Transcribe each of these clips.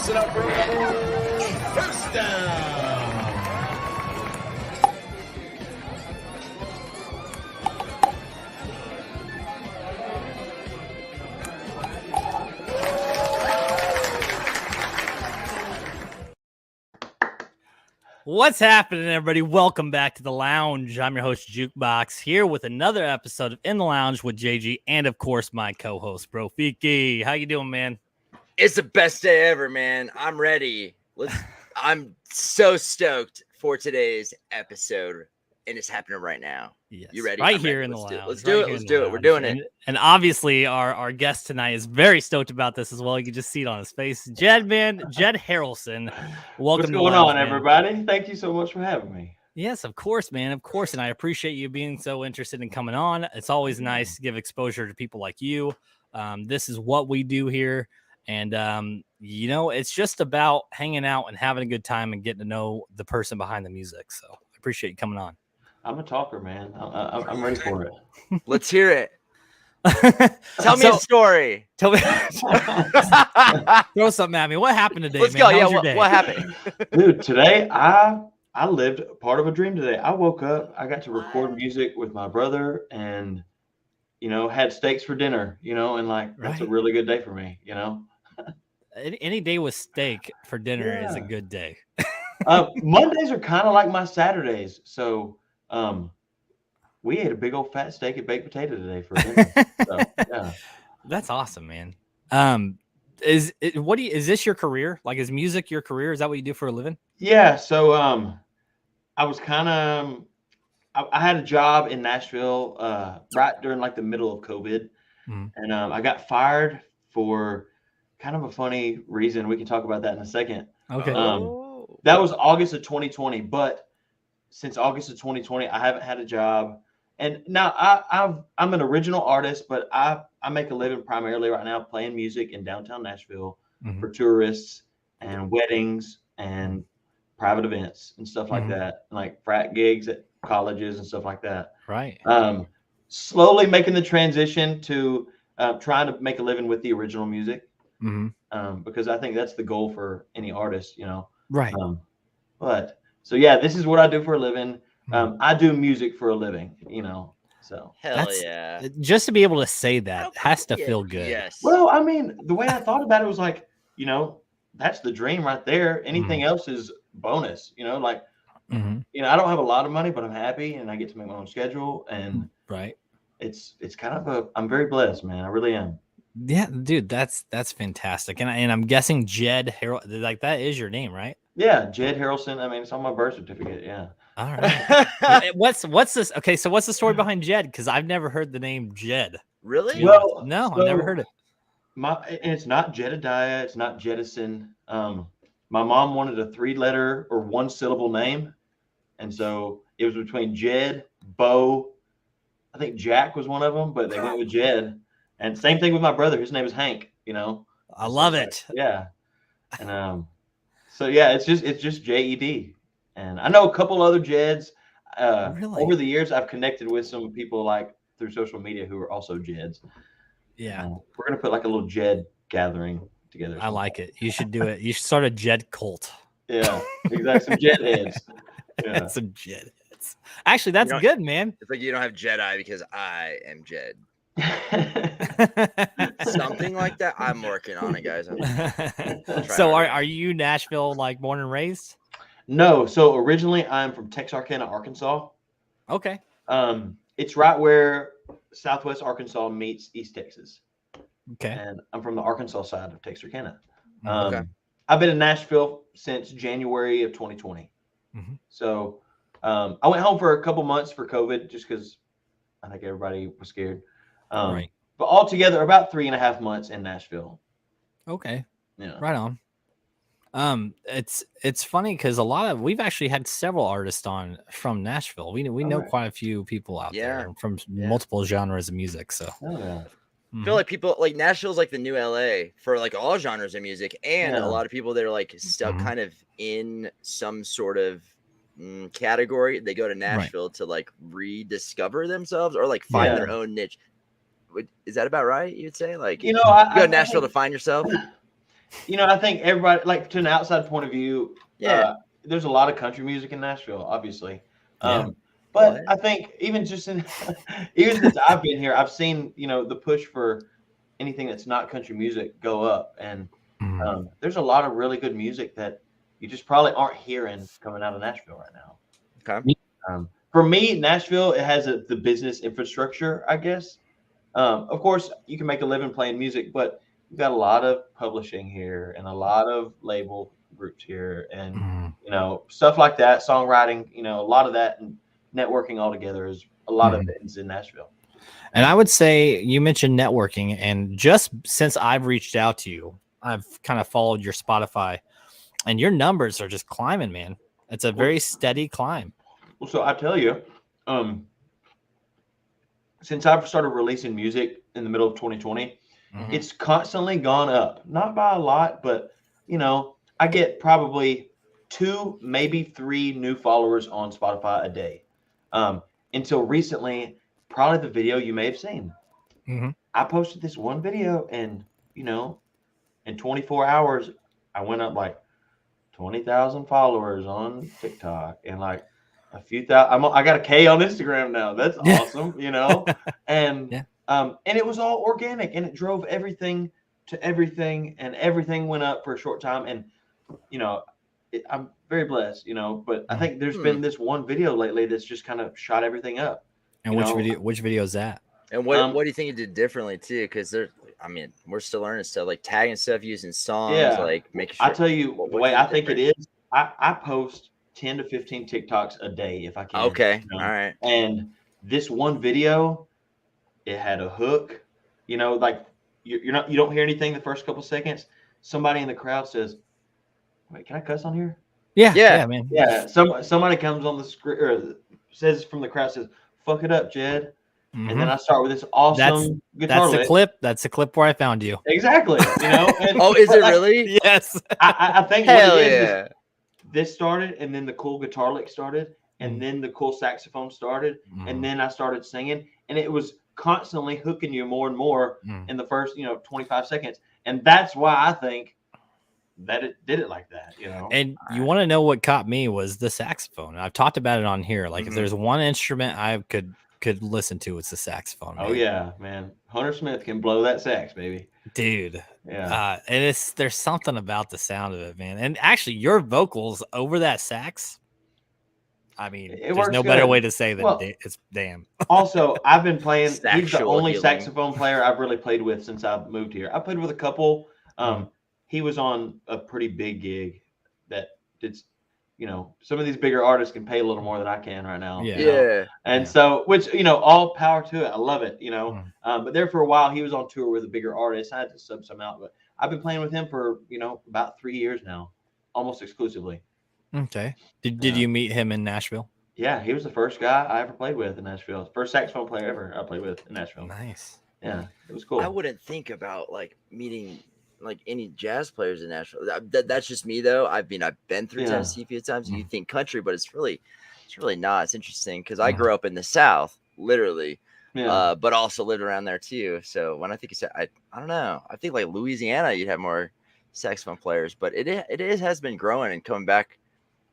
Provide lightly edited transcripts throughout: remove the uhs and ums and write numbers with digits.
Listen up, bro. First down. What's happening, everybody? Welcome back to the lounge. I'm your host, Jukebox, here with another episode of In the Lounge with JG, and of course, my co-host, Bro Fiki. How you doing, man? It's the best day ever, man. I'm ready. I'm so stoked for today's episode, and it's happening right now. Yes, you ready? Right I'm here ready. in the Let's lounge. Let's do it. Let's do it. We're doing it. And obviously, our guest tonight is very stoked about this as well. You can just see it on his face. Jed Harrelson. Welcome. What's going on, everybody? Thank you so much for having me. Yes, of course, man. Of course. And I appreciate you being so interested in coming on. It's always nice to give exposure to people like you. This is what we do here. And, it's just about hanging out and having a good time and getting to know the person behind the music. So I appreciate you coming on. I'm a talker, man. I'm ready for it. Let's hear it. Tell me a story. Tell me. Throw something at me. What happened today? Let's go. Yeah, what happened? Dude, today I lived part of a dream today. I woke up, I got to record music with my brother and, had steaks for dinner, and that's a really good day for me, Any day with steak for dinner is a good day. Mondays are kind of like my Saturdays. So we ate a big old fat steak and baked potato today for dinner. So, yeah. That's awesome, man. Is this your career? Like, is music your career? Is that what you do for a living? Yeah. So I was kind of I had a job in Nashville right during the middle of COVID, and I got fired for kind of a funny reason. We can talk about that in a second. Okay. That was August of 2020, but since August of 2020, I haven't had a job. And now I'm an original artist, but I make a living primarily right now playing music in downtown Nashville for tourists and weddings and private events and stuff like that, like frat gigs at colleges and stuff like that. Right. Slowly making the transition to trying to make a living with the original music, because I think that's the goal for any artist, Right. But so yeah, this is what I do for a living. I do music for a living, so. Yeah. Just to be able to say that has to feel good. Yes. Well, I mean, the way I thought about it was that's the dream right there. Anything else is bonus, I don't have a lot of money, but I'm happy and I get to make my own schedule. And right. It's kind of I'm very blessed, man. I really am. Yeah, dude, that's fantastic. And I'm guessing Jed Harrelson, that is your name, right? Yeah, Jed Harrelson. I mean, it's on my birth certificate. Yeah. All right. What's this? Okay, so what's the story behind Jed? Because I've never heard the name Jed. Really? Well, no, I've never heard it. And it's not Jedediah. It's not Jettison. My mom wanted a 3-letter or 1-syllable name, and so it was between Jed, Bo. I think Jack was one of them, but they went with Jed. And same thing with my brother. His name is Hank. I love it. Yeah. And so yeah, it's just Jed. And I know a couple other Jeds. Really? Over the years, I've connected with some people through social media who are also Jeds. Yeah. We're gonna put a little Jed gathering together. I like it. You should do it. You should start a Jed cult. Yeah, exactly. Some Jed heads. Yeah. Some Jed heads. Actually, that's good, man. It's like you don't have Jedi because I am Jed. Something like that. I'm working on it, guys. So are you Nashville born and raised? No. So originally I'm from Texarkana, Arkansas. Okay. It's right where Southwest Arkansas meets East Texas. Okay. And I'm from the Arkansas side of Texarkana. Okay. I've been in Nashville since January of 2020. So I went home for a couple months for COVID just because I think everybody was scared. Right. But altogether, about 3.5 months in Nashville. Okay. Yeah. Right on. It's funny because we've actually had several artists on from Nashville. We know quite a few people out there from multiple genres of music. So I feel like people Nashville's like the new LA for all genres of music, and a lot of people that are stuck kind of in some sort of category. They go to Nashville to rediscover themselves or find their own niche. Is that about right? You'd say you go to Nashville to find yourself. I think everybody, like, to an outside point of view, Yeah. there's a lot of country music in Nashville, obviously. Yeah. But What? I think even even since I've been here, I've seen, the push for anything that's not country music go up. And there's a lot of really good music that you just probably aren't hearing coming out of Nashville right now. Okay. For me, Nashville, it has the business infrastructure, I guess. Of course, you can make a living playing music, but you've got a lot of publishing here and a lot of label groups here, and stuff like that, songwriting. A lot of that and networking all together is a lot of it is in Nashville. And I would say you mentioned networking, and just since I've reached out to you, I've kind of followed your Spotify, and your numbers are just climbing, man. It's a very steady climb. Well, so I tell you, since I've started releasing music in the middle of 2020, it's constantly gone up. Not by a lot, but I get probably 2, maybe 3 new followers on Spotify a day. Until recently, probably the video you may have seen. I posted this one video, and in 24 hours, I went up like 20,000 followers on TikTok, and like a few thousand. I got a K on Instagram now. That's awesome, and and it was all organic, and it drove everything to everything, and everything went up for a short time. And I'm very blessed, but I think there's been this one video lately that's just kind of shot everything up. And which video is that? And what do you think you did differently too? Because we're still learning stuff, like tagging stuff, using songs, like making sure. I tell you, the way I think it is, I post 10 to 15 TikToks a day if I can. Okay. All right. And this one video, it had a hook, like you don't hear anything the first couple seconds. Somebody in the crowd says, "Wait, can I cuss on here?" Yeah, man. Yeah. Somebody comes on the screen or says from the crowd, says, "Fuck it up, Jed." And then I start with this awesome guitar lick. That's the clip where I found you. Exactly. And, is it really? Yes. I think Hell what it yeah. is this started, and then the cool guitar lick started, and then the cool saxophone started, and then I started singing, and it was constantly hooking you more and more in the first 25 seconds. And that's why I think that it did it like that. And you want to know what caught me was the saxophone. I've talked about it on here. Like if there's one instrument I could listen to, it's the saxophone. Man. Oh yeah, man. Hunter Smith can blow that sax, baby. Dude. Yeah. And there's something about the sound of it, man. And actually your vocals over that sax, I mean, there's no better way to say than it's damn. Also, I've been playing. He's the only healing. saxophone player I've really played with since I've moved here. I played with a couple. He was on a pretty big gig that did. Some of these bigger artists can pay a little more than I can right now. Yeah. And so, which, all power to it. I love it, But there for a while, he was on tour with a bigger artist. I had to sub some out, but I've been playing with him for, about 3 years now, almost exclusively. Okay. Did you meet him in Nashville? Yeah, he was the first guy I ever played with in Nashville. First saxophone player ever I played with in Nashville. Nice. Yeah, it was cool. I wouldn't think about like meeting like any jazz players in Nashville. That's just me though. I've been through Tennessee a few times. You think country, but it's really not. It's interesting because I grew up in the South, literally, but also lived around there too. So when I think I don't know. I think like Louisiana, you'd have more saxophone players, but it has been growing and coming back.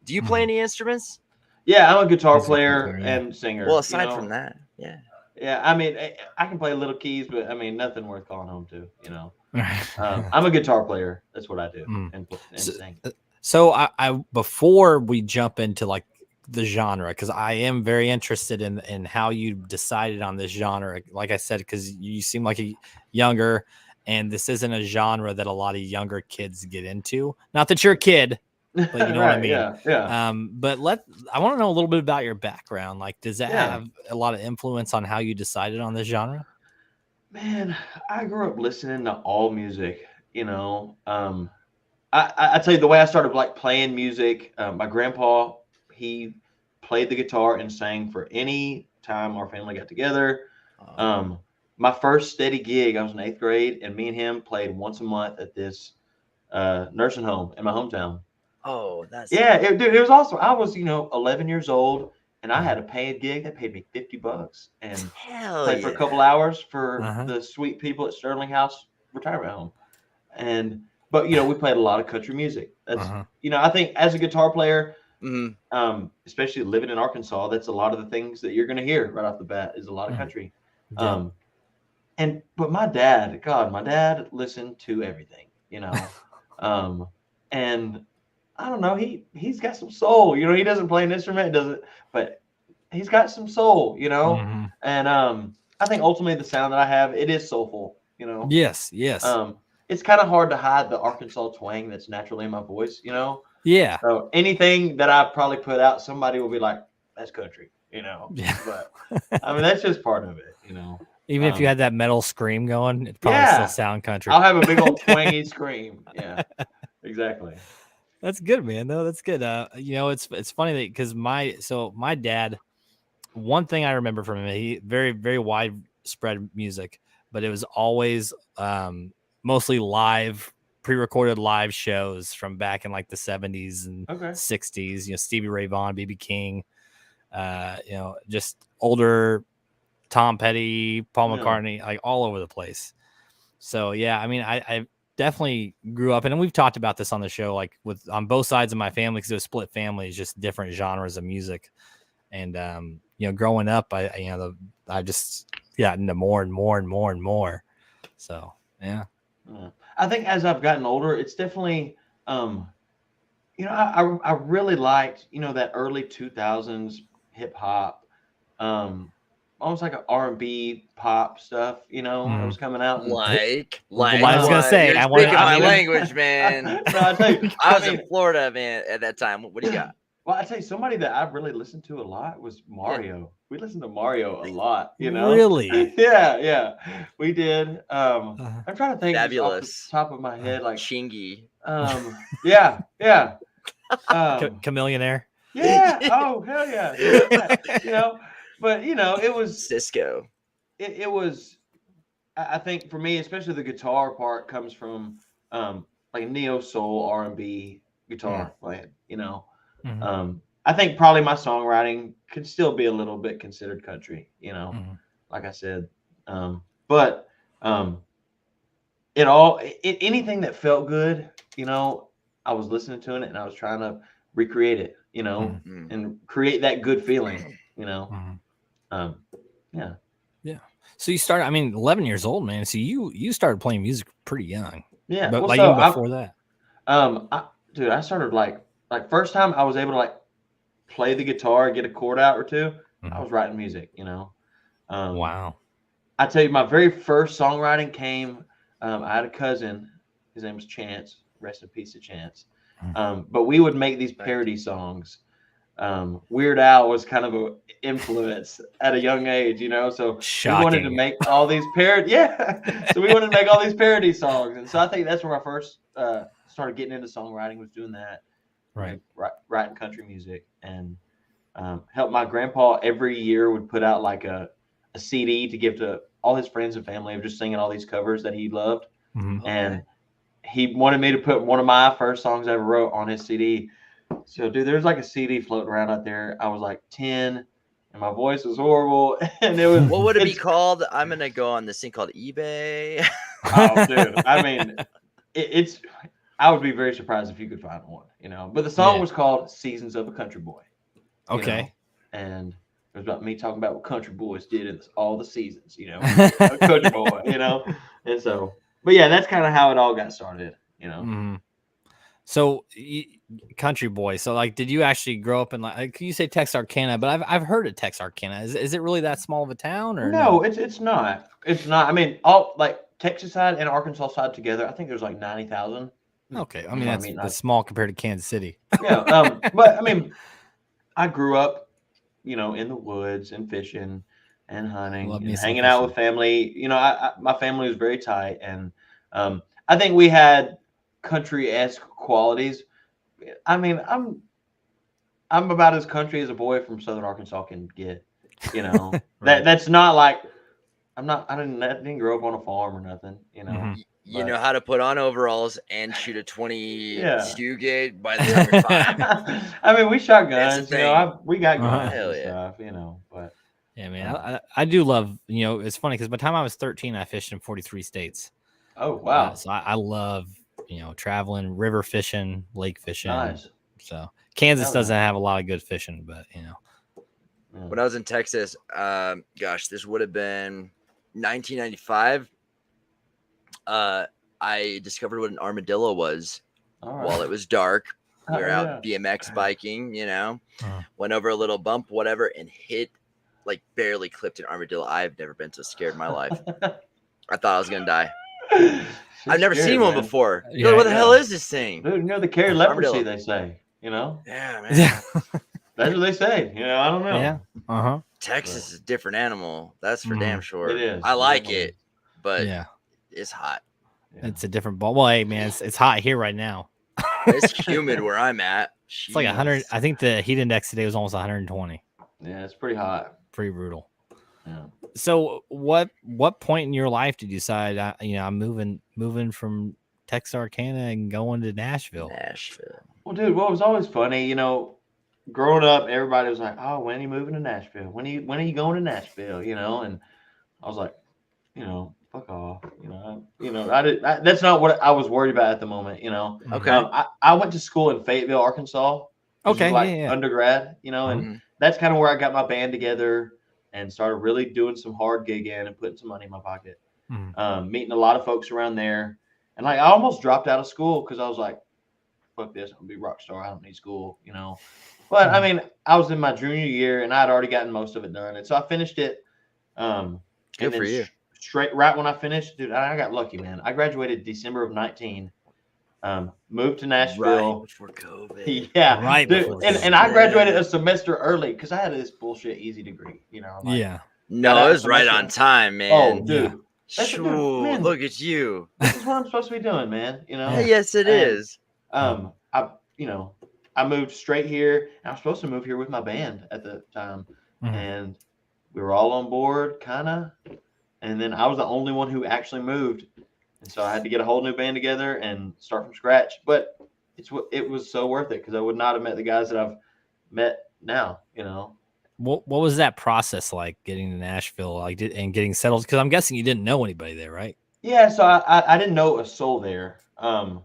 Do you play any instruments? Yeah, I'm a guitar player and singer. Well, aside from that, yeah. Yeah, I mean, I can play little keys, but I mean, nothing worth calling home to, I'm a guitar player. That's what I do. And sing. So I before we jump into like the genre, because I am very interested in how you decided on this genre. Like I said, because you seem like a younger, and this isn't a genre that a lot of younger kids get into. Not that you're a kid, but you know what I mean. Yeah. But I want to know a little bit about your background. Like, does that have a lot of influence on how you decided on this genre? Man, I grew up listening to all music. I tell you the way I started like playing music. My grandpa, he played the guitar and sang for any time our family got together. My first steady gig, I was in 8th grade, and me and him played once a month at this nursing home in my hometown. Oh, that's dude, it was awesome. I was 11 years old, and I had a paid gig. They paid me $50 and played for a couple hours for the sweet people at Sterling House Retirement Home. And but we played a lot of country music. That's I think as a guitar player, especially living in Arkansas, that's a lot of the things that you're going to hear right off the bat is a lot of country. Yeah. But my dad listened to everything, and I don't know, he's got some soul, he doesn't play an instrument, but he's got some soul, and I think ultimately the sound that I have, it is soulful, Yes. It's kind of hard to hide the Arkansas twang that's naturally in my voice, Yeah. So anything that I probably put out, somebody will be like, that's country, Yeah. But I mean, that's just part of it, Even if you had that metal scream going, it'd probably still sound country. I'll have a big old twangy scream. Yeah, exactly. That's good, man. No, that's good. It's funny that because my dad, one thing I remember from him, he very, very widespread music, but it was always mostly live, pre-recorded live shows from back in like the 70s and 60s. Stevie Ray Vaughan, B.B. King, just older Tom Petty, Paul McCartney, like all over the place. So yeah, I mean, I definitely grew up, and we've talked about this on the show, like on both sides of my family, because it was split families, just different genres of music. And growing up, I just got into more and more and more and more. So yeah. I think as I've gotten older, it's definitely I really liked that early 2000s hip hop, almost like an R&B pop stuff, that was coming out. And, I was gonna say, you're speaking my language, man. No, I tell you, I was in Florida, man, at that time. What do you got? Well, I tell you, somebody that I really listened to a lot was Mario. Yeah. We listened to Mario a lot, Really? Yeah, we did. I'm trying to think Fabulous. Off the top of my head, like Chingy. Yeah. Chameleonaire. Yeah. Oh, hell yeah. But it was Cisco. It was. I think for me, especially the guitar part comes from like neo soul R&B guitar playing. I think probably my songwriting could still be a little bit considered country. Like I said, but anything that felt good, I was listening to it and I was trying to recreate it, and create that good feeling, Yeah. So you started, 11 years old, man. So you started playing music pretty young. Yeah. But even before that. I started like first time I was able to like play the guitar, get a chord out or two. I was writing music, Wow. I tell you, my very first songwriting came. I had a cousin. His name was Chance. Rest in peace to Chance. But we would make these parody songs. Weird Al was kind of an influence at a young age, So Shocking. We wanted to make all these parody. Yeah. So we wanted to make all these parody songs, and so I think that's where I first started getting into songwriting. Was doing that. Right. Writing country music, and helped my grandpa every year would put out like a CD to give to all his friends and family of just singing all these covers that he loved. And he wanted me to put one of my first songs I ever wrote on his CD. So, dude, there's like a CD floating around out there. I was like 10, and my voice was horrible. And it was. What would it be called? I'm gonna go on this thing called eBay. Oh, dude! I mean, it's. I would be very surprised if you could find one, But the song was called "Seasons of a Country Boy." Okay. And it was about me talking about what country boys did in all the seasons, a country boy, And so, but yeah, that's kind of how it all got started, So, country boy. So, like, did you actually grow up in you say Texarkana? But I've heard of Texarkana. Is it really that small of a town, or no? It's not. It's not. I mean, all like Texas side and Arkansas side together, I think there's like 90,000. Okay, that's small compared to Kansas City. Yeah, but I mean, I grew up, in the woods and fishing and hunting and hanging out with family. My family was very tight, and I think we had country-esque qualities. I mean, I'm about as country as a boy from Southern Arkansas can get. Right. That's not like I didn't grow up on a farm or nothing. You know how to put on overalls and shoot a 22 gauge by the time you're 5. I mean, we shot guns. We got guns Hell and yeah. stuff. But yeah, man, I do love. It's funny because by the time I was 13, I fished in 43 states. Oh wow! So I love traveling, river fishing, lake fishing. Nice. So Kansas Hell doesn't yeah. have a lot of good fishing, but When I was in Texas, this would have been 1995. I discovered what an armadillo was while it was dark. We were out BMX biking, went over a little bump, whatever, and hit, like barely clipped an armadillo. I've never been so scared in my life. I thought I was gonna die. I've never seen one before. Yeah, what the hell is this thing? Dude, they carry leprosy, Armadillo. they say, Yeah, man. Yeah. That's what they say. I don't know. Yeah. Texas is a different animal. That's for damn sure. It is. I like it, but Yeah. it's hot. Yeah. It's a different ball. Well, hey, man, it's hot here right now. It's humid where I'm at. It's like 100. I think the heat index today was almost 120. Yeah, it's pretty hot. Pretty brutal. Yeah. So what point in your life did you decide, I'm moving from Texarkana and going to Nashville? Well, dude, what was always funny, growing up, everybody was like, "Oh, when are you moving to Nashville? When are you going to Nashville?" And I was like, fuck off. That's not what I was worried about at the moment. Okay. I went to school in Fayetteville, Arkansas. Okay. Undergrad. And that's kind of where I got my band together and started really doing some hard gigging and putting some money in my pocket. Meeting a lot of folks around there, and I almost dropped out of school because I was like, fuck this, I'm gonna be a rock star. I don't need school, But I mean, I was in my junior year and I had already gotten most of it done, and so I finished it. Good for you. Straight right when I finished, dude, I got lucky, man. I graduated December of 19. Moved to Nashville right before COVID. Yeah, right. Dude, and I graduated a semester early because I had this bullshit easy degree. No, it was right on time, man. Oh, dude. Man, look at you. This is what I'm supposed to be doing, man. Yes, it is. I moved straight here. I was supposed to move here with my band at the time, and we were all on board, kind of. And then I was the only one who actually moved, and so I had to get a whole new band together and start from scratch. But it was so worth it because I would not have met the guys that I've met now. What was that process like getting to Nashville, and getting settled? Because I'm guessing you didn't know anybody there, right? Yeah, so I didn't know a soul there. I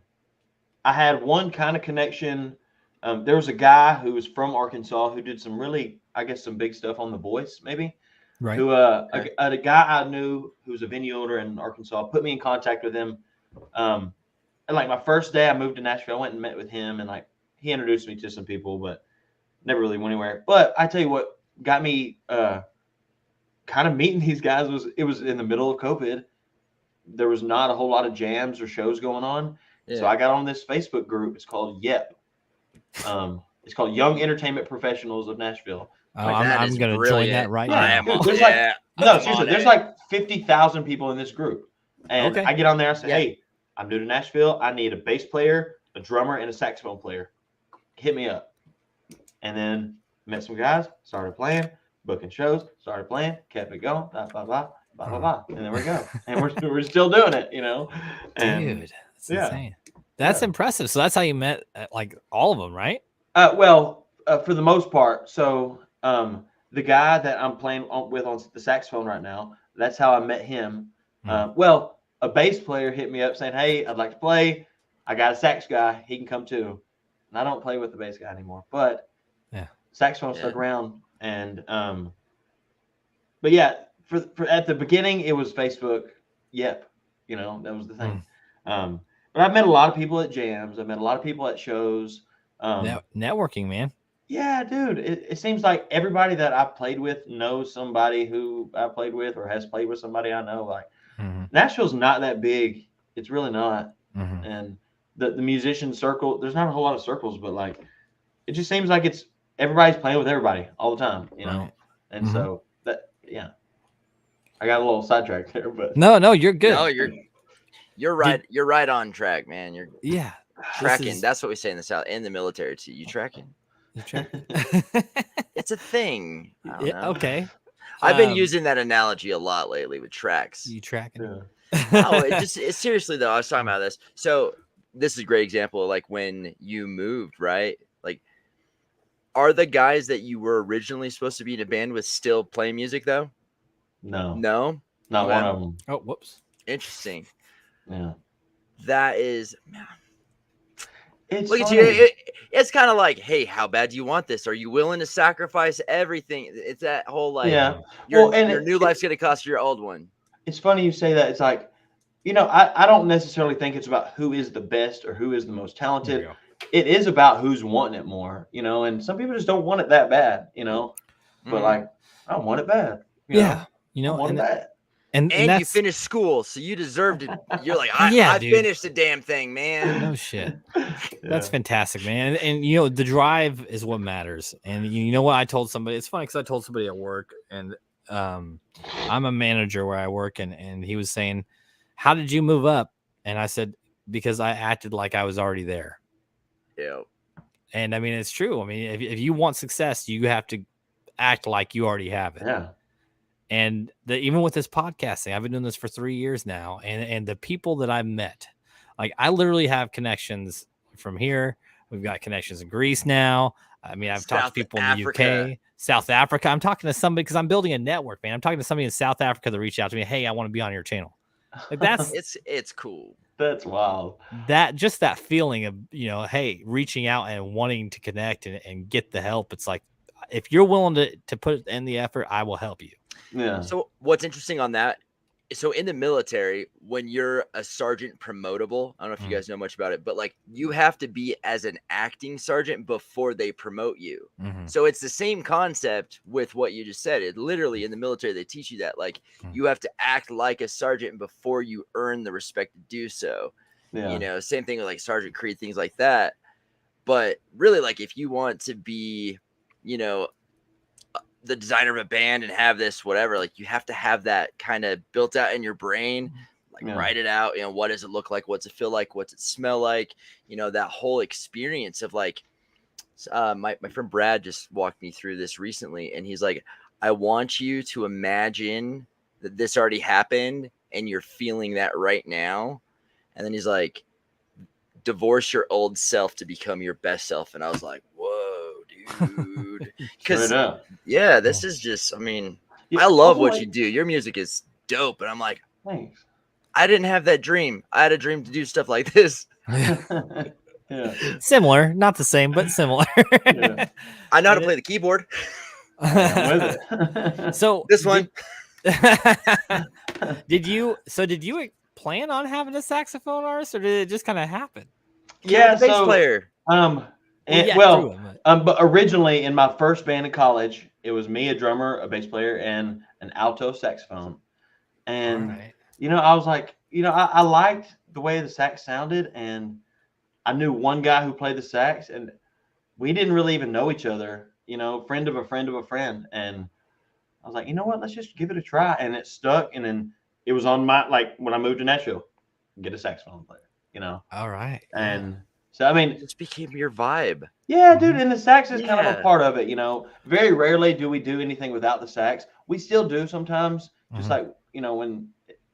had one kind of connection. There was a guy who was from Arkansas who did some really, I guess, some big stuff on The Voice, maybe. Right. Who a guy I knew who was a venue owner in Arkansas put me in contact with him. And like my first day I moved to Nashville, I went and met with him, and like he introduced me to some people, but never really went anywhere. But I tell you what got me kind of meeting these guys was in the middle of COVID. There was not a whole lot of jams or shows going on. Yeah. So I got on this Facebook group. It's called YEP. It's called Young Entertainment Professionals of Nashville. Oh, I'm going to join that right now. Seriously, there's like 50,000 people in this group. And I get on there and say, hey, I'm new to Nashville. I need a bass player, a drummer, and a saxophone player. Hit me up. And then met some guys, started playing, booking shows, started playing, kept it going, blah, blah, blah, blah, blah, blah. And there we go. And we're still doing it, And, dude, that's insane. That's impressive. So that's how you met like all of them, right? For the most part. So the guy that I'm playing with on the saxophone right now, that's how I met him. A bass player hit me up saying, hey, I'd like to play. I got a sax guy. He can come too. And I don't play with the bass guy anymore, but saxophone stuck around. And but yeah, for at the beginning it was Facebook. Yep, that was the thing. But I've met a lot of people at jams. I've met a lot of people at shows. Networking, man. Yeah, dude. It seems like everybody that I played with knows somebody who I played with or has played with somebody I know. Like Nashville's not that big. It's really not. And the musician circle, there's not a whole lot of circles, but like it just seems like it's everybody's playing with everybody all the time, And so I got a little sidetracked there, but no, you're good. No, you're right. You're right on track, man. You're tracking. That's what we say in the South, in the military too. You tracking? You tracking? It's a thing. I don't know. Okay. I've been using that analogy a lot lately with tracks. You tracking? Seriously though, I was talking about this. So this is a great example of like when you moved, right? Like, are the guys that you were originally supposed to be in a band with still playing music though? No, not one of them. Oh, whoops. Interesting. Yeah. that is. It's Look at funny. you. It's kind of like, hey, how bad do you want this? Are you willing to sacrifice everything? It's that whole like, Yeah. your Well, and new life's gonna cost your old one. it's funny you say that. It's like, I don't necessarily think it's about who is the best or who is the most talented. It is about who's wanting it more, and some people just don't want it that bad, but like, I want it bad. I want it bad. And you finished school, so you deserved it. You're like, Yeah, I dude. finished the damn thing, man. No shit. That's fantastic, man. And the drive is what matters. And you know what I told somebody? It's funny because I told somebody at work, and I'm a manager where I work, and he was saying, how did you move up? And I said, because I acted like I was already there. Yeah. And I mean, it's true. I mean, if you want success, you have to act like you already have it. Yeah. And even with this podcasting, I've been doing this for 3 years now. And the people that I've met, like I literally have connections from here. We've got connections in Greece now. I mean, I've talked to people in the UK, South Africa. I'm talking to somebody because I'm building a network, man. I'm talking to somebody in South Africa that reached out to me. Hey, I want to be on your channel. Like that's it's cool. That's wild. That feeling of, hey, reaching out and wanting to connect and get the help. It's like, if you're willing to put in the effort, I will help you. Yeah. So what's interesting on that? So in the military, when you're a sergeant promotable, I don't know if you guys know much about it, but like you have to be as an acting sergeant before they promote you. So it's the same concept with what you just said. It literally in the military, they teach you that like you have to act like a sergeant before you earn the respect to do so. Yeah. Same thing with like Sergeant Creed, things like that. But really, like if you want to be, the designer of a band and have this whatever, like you have to have that kind of built out in your brain, like write it out, what does it look like, what's it feel like, what's it smell like, that whole experience of like my friend Brad just walked me through this recently, and he's like, I want you to imagine that this already happened and you're feeling that right now. And then he's like, divorce your old self to become your best self. And I was like, whoa, dude. Because this is just, I mean, I love what you do. Your music is dope. And I'm like, thanks. I didn't have that dream. I had a dream to do stuff like this. Similar, not the same, but similar. I know how to play the keyboard. With it. So this one. Did you plan on having a saxophone artist, or did it just kind of happen? Yeah, bass player. But originally in my first band in college, it was me, a drummer, a bass player, and an alto saxophone. And I was like, I liked the way the sax sounded, and I knew one guy who played the sax, and we didn't really even know each other. Friend of a friend of a friend, and I was like, you know what? Let's just give it a try, and it stuck. And then it was on my when I moved to Nashville, get a saxophone player. All right. And so I mean, it just became your vibe. Yeah, dude. And the sax is kind of a part of it. Very rarely do we do anything without the sax. We still do sometimes, just like when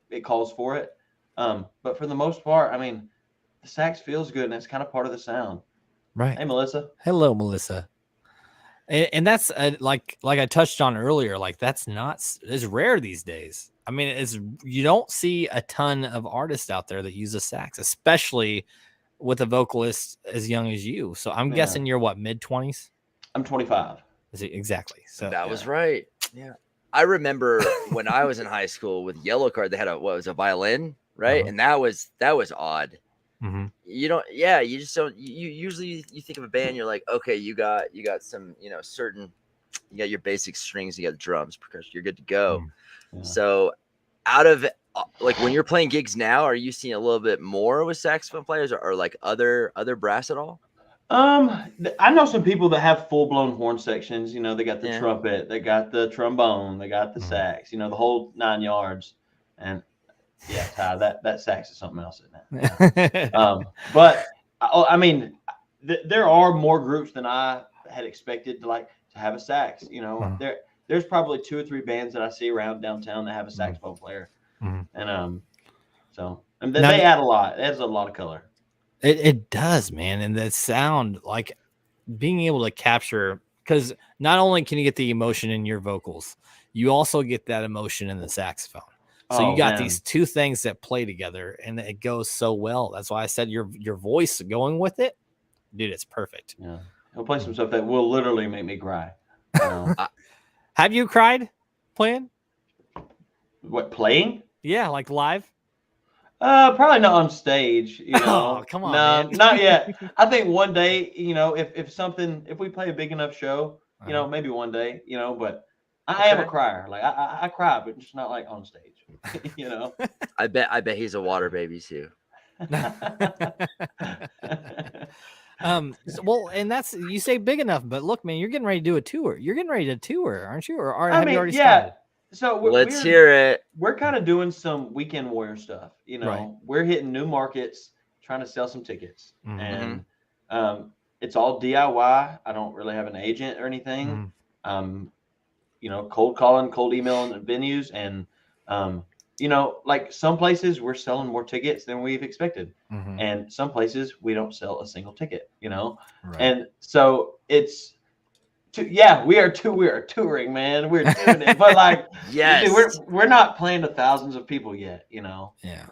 it calls for it. But for the most part, I mean, the sax feels good, and it's kind of part of the sound. Right. Hey, Melissa. Hello, Melissa. And that's like I touched on earlier, like it's rare these days. I mean, you don't see a ton of artists out there that use a sax, especially with a vocalist as young as you. So I'm guessing you're what, mid-20s? I'm 25. Exactly. So that was right. Yeah. I remember when I was in high school with Yellow Card, they had a violin, right? And that was odd. You just don't. You usually think of a band, you're like, okay, you got some, certain, you got your basic strings, you got the drums, percussion, you're good to go. So, out of like when you're playing gigs now, are you seeing a little bit more with saxophone players or like other brass at all? I know some people that have full blown horn sections. They got the trumpet, they got the trombone, they got the sax. The whole 9 yards. And yeah, Ty, that sax is something else in that. But I mean, there are more groups than I had expected to have a sax. There's probably 2 or 3 bands that I see around downtown that have a saxophone player, and they add a lot. It adds a lot of color. It does, man, and that sound, like being able to capture, because not only can you get the emotion in your vocals, you also get that emotion in the saxophone. So you got these two things that play together, and it goes so well. That's why I said your voice going with it, dude. It's perfect. Yeah, he'll play some stuff that will literally make me cry. You know? Have you cried playing? What, playing? Yeah, like live. Probably not on stage. You know, Oh, come on, no, man. not yet. I think one day, you know, if we play a big enough show, you know, maybe one day, you know, but. I am a crier. Like I cry, but just not like on stage. You know. I bet he's a water baby too. Well, and that's you say big enough, but look, man, you're getting ready to do a tour. You're getting ready to tour, aren't you? Or have you already started? So let's hear it. We're kind of doing some Weekend Warrior stuff. You know, Right. We're hitting new markets, trying to sell some tickets, Mm-hmm. and it's all DIY. I don't really have an agent or anything. You know, cold calling, cold emailing at venues, and you know, like some places we're selling more tickets than we've expected, and some places we don't sell a single ticket. You know, and so it's. We are touring, man. We're doing it, but like, yes, dude, we're not playing to thousands of people yet, you know. Yeah.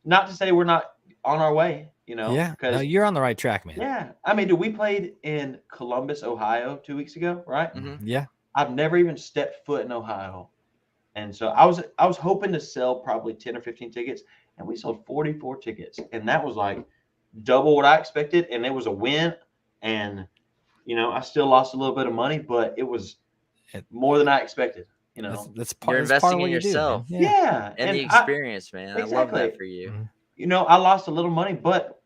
Not to say we're not on our way, you know. Yeah. No, you're on the right track, man. Yeah. I mean, dude, we played in Columbus, Ohio 2 weeks ago, right? Yeah. I've never even stepped foot in Ohio, and so I was hoping to sell probably 10 or 15 tickets, and we sold 44 tickets, and that was like double what I expected, and it was a win, and. You know, I still lost a little bit of money, but it was more than I expected. You know, that's part. You're investing in yourself. Yeah. And the experience, man. Exactly. I love that for you. You know, I lost a little money, but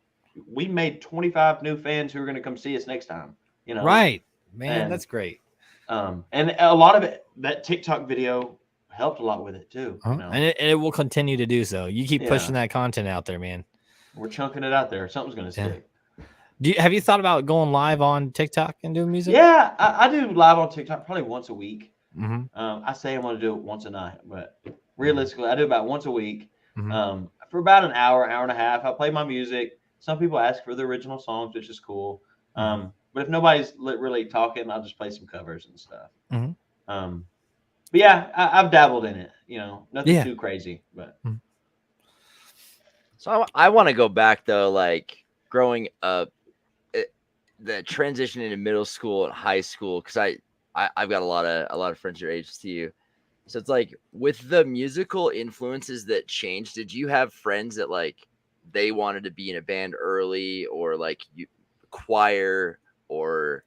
we made 25 new fans who are going to come see us next time. You know, right, man, that's great. And a lot of it, that TikTok video helped a lot with it too. You know? And it will continue to do so. You keep pushing that content out there, man. We're chunking it out there. Something's going to stick. Have you thought about going live on TikTok and doing music? Yeah, I do live on TikTok probably once a week. I say I'm going to do it once a night, but realistically, I do about once a week for about an hour and a half. I play my music. Some people ask for the original songs, which is cool. But if nobody's really talking, I'll just play some covers and stuff. But yeah, I've dabbled in it. You know, nothing too crazy. But so I want to go back though, like growing up. The transition into middle school and high school, because I've got a lot of friends your age to you, so it's like with the musical influences that changed, did you have friends that like they wanted to be in a band early, or like you choir, or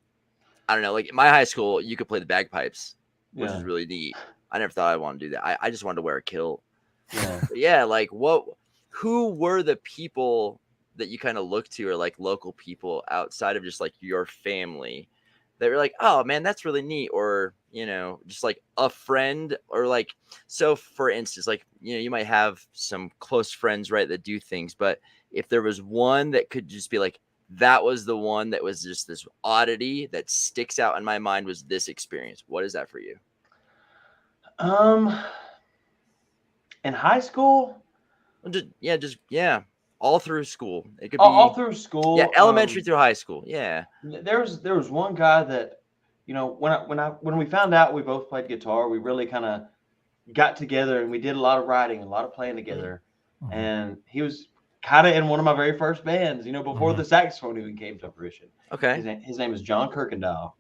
I don't know, like in my high school you could play the bagpipes, which is really neat. I never thought I'd want to do that. I just wanted to wear a kilt. Like who were the people that you kind of look to, or like local people outside of just like your family that were like, oh man, that's really neat, or you know, just like a friend, or like, so for instance, like, you know, you might have some close friends, right, that do things, but if there was one that could just be like, that was the one that was just this oddity that sticks out in my mind, was this experience, what is that for you? In high school, all through school. It could be all through school. Yeah, elementary through high school. Yeah. There was one guy that, you know, when we found out we both played guitar, we really kind of got together and we did a lot of writing, a lot of playing together. And he was kind of in one of my very first bands, you know, before the saxophone even came to fruition. Okay. His name is John Kirkendall.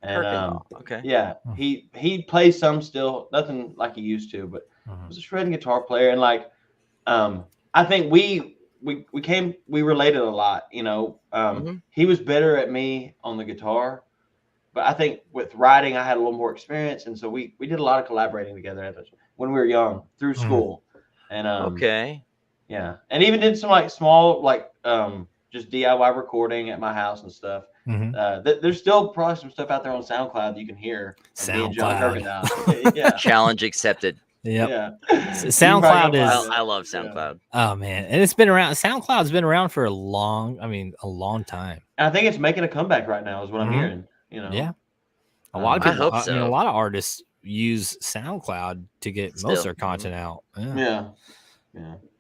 And okay. Yeah, he plays some still, nothing like he used to, but he was a shredding guitar player, and like I think we related a lot, you know. He was better at me on the guitar, but I think with writing I had a little more experience, and so we did a lot of collaborating together when we were young through school. And and even did some like small like just DIY recording at my house and stuff. There's still probably some stuff out there on SoundCloud that you can hear. SoundCloud. Challenge accepted. Yeah. SoundCloud is. I love SoundCloud. Oh man, and it's been around. SoundCloud's been around for a long time. And I think it's making a comeback right now, is what I'm hearing. You know. Yeah. A lot of people. I hope so. I mean, a lot of artists use SoundCloud to get most of their content out. Yeah.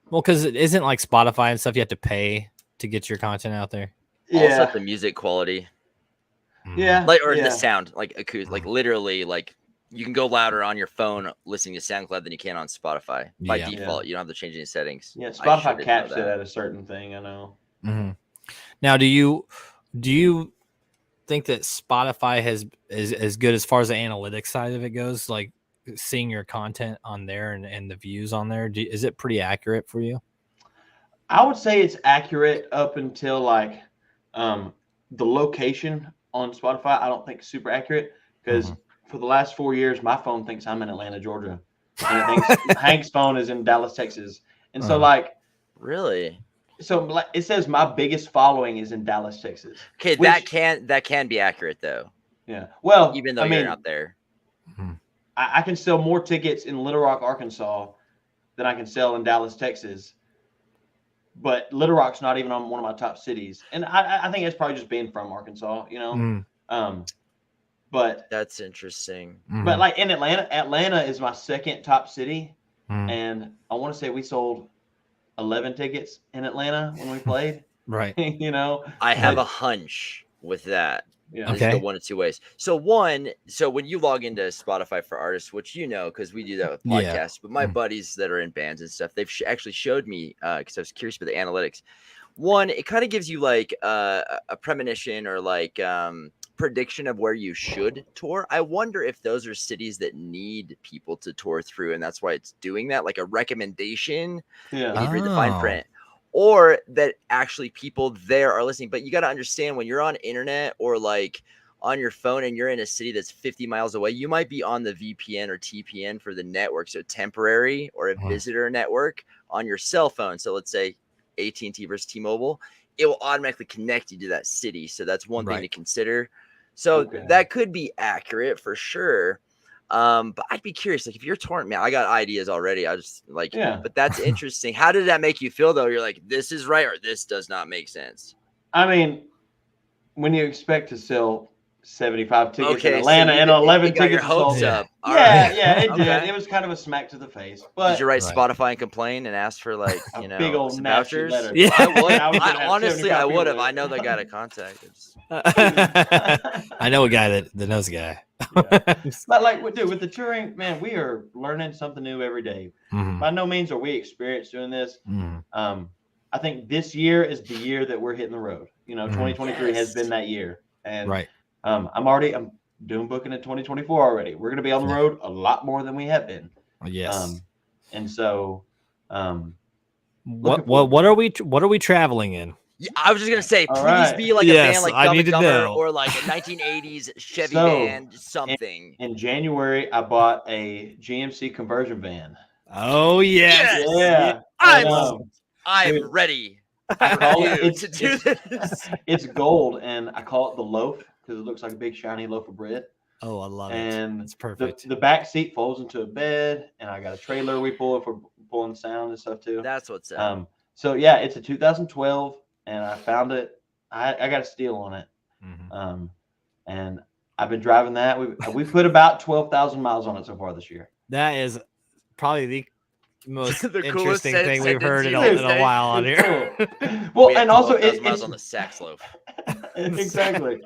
Well, because it isn't like Spotify and stuff. You have to pay to get your content out there. Also, the music quality. Yeah. Like, or the sound, like acoustic, like literally, like you can go louder on your phone listening to SoundCloud than you can on Spotify by default. You don't have to change any settings. Yeah, Spotify caps it at a certain thing. I know. Mm-hmm. Now, do you think that Spotify is as good as far as the analytics side of it goes? Like seeing your content on there and the views on there, is it pretty accurate for you? I would say it's accurate up until like the location on Spotify. I don't think super accurate because for the last 4 years, my phone thinks I'm in Atlanta, Georgia, and it thinks Hank's phone is in Dallas, Texas. And so like, really? So it says my biggest following is in Dallas, Texas. Okay, that can be accurate though. Yeah. Well, even though you're not there, I can sell more tickets in Little Rock, Arkansas, than I can sell in Dallas, Texas. But Little Rock's not even on one of my top cities, and I think it's probably just being from Arkansas, you know. But that's interesting. But like in Atlanta is my second top city, and I want to say we sold 11 tickets in Atlanta when we played. Right. You know, I have a hunch with that. Yeah. Okay. One of two ways. So when you log into Spotify for artists, which you know, because we do that with podcasts, but my buddies that are in bands and stuff, they've actually showed me because I was curious about the analytics. One, it kind of gives you like a premonition or like prediction of where you should tour. I wonder if those are cities that need people to tour through, and that's why it's doing that, like a recommendation. Yeah. When you read the fine print. Or that actually people there are listening. But you got to understand when you're on internet or like on your phone and you're in a city that's 50 miles away, you might be on the VPN or TPN for the network. So temporary or a visitor network on your cell phone. So let's say AT&T versus T-Mobile, it will automatically connect you to that city. So that's one thing to consider. So that could be accurate for sure. But I'd be curious, like if you're touring, man, I got ideas already. I just like, but that's interesting. How did that make you feel though? You're like, this is right or this does not make sense. I mean, when you expect to sell 75 tickets in Atlanta and 11 tickets your hopes up. Yeah, it did. It was kind of a smack to the face. But did you write Spotify and complain and ask for like, you know, big old vouchers? Letter. Yeah, I would. Honestly, I would have. I know the guy to contact. I know a guy that knows a guy. But like, dude, with the touring, man, we are learning something new every day. By no means are we experienced doing this. I think this year is the year that we're hitting the road. You know, 2023 has been that year, and I'm doing booking in 2024 already. We're going to be on the road a lot more than we have been. Yes. And so, what are we traveling in? Yeah, I was just gonna say, please be like a band like Dumb and Dumber or like a 1980s Chevy van, something. In January, I bought a GMC conversion van. Oh yes. Yeah. I'm ready. To do this. It's gold, and I call it the loaf because it looks like a big shiny loaf of bread. Oh, I love it. And it's perfect. The back seat folds into a bed, and I got a trailer we pull for pulling sound and stuff too. That's what's up. So yeah, it's a 2012. And I found it. I got a steal on it, and I've been driving that. We put about 12,000 miles on it so far this year. That is probably the most the interesting thing we've heard in a while on here. Cool. Well, and also it's on the sax loaf. Exactly.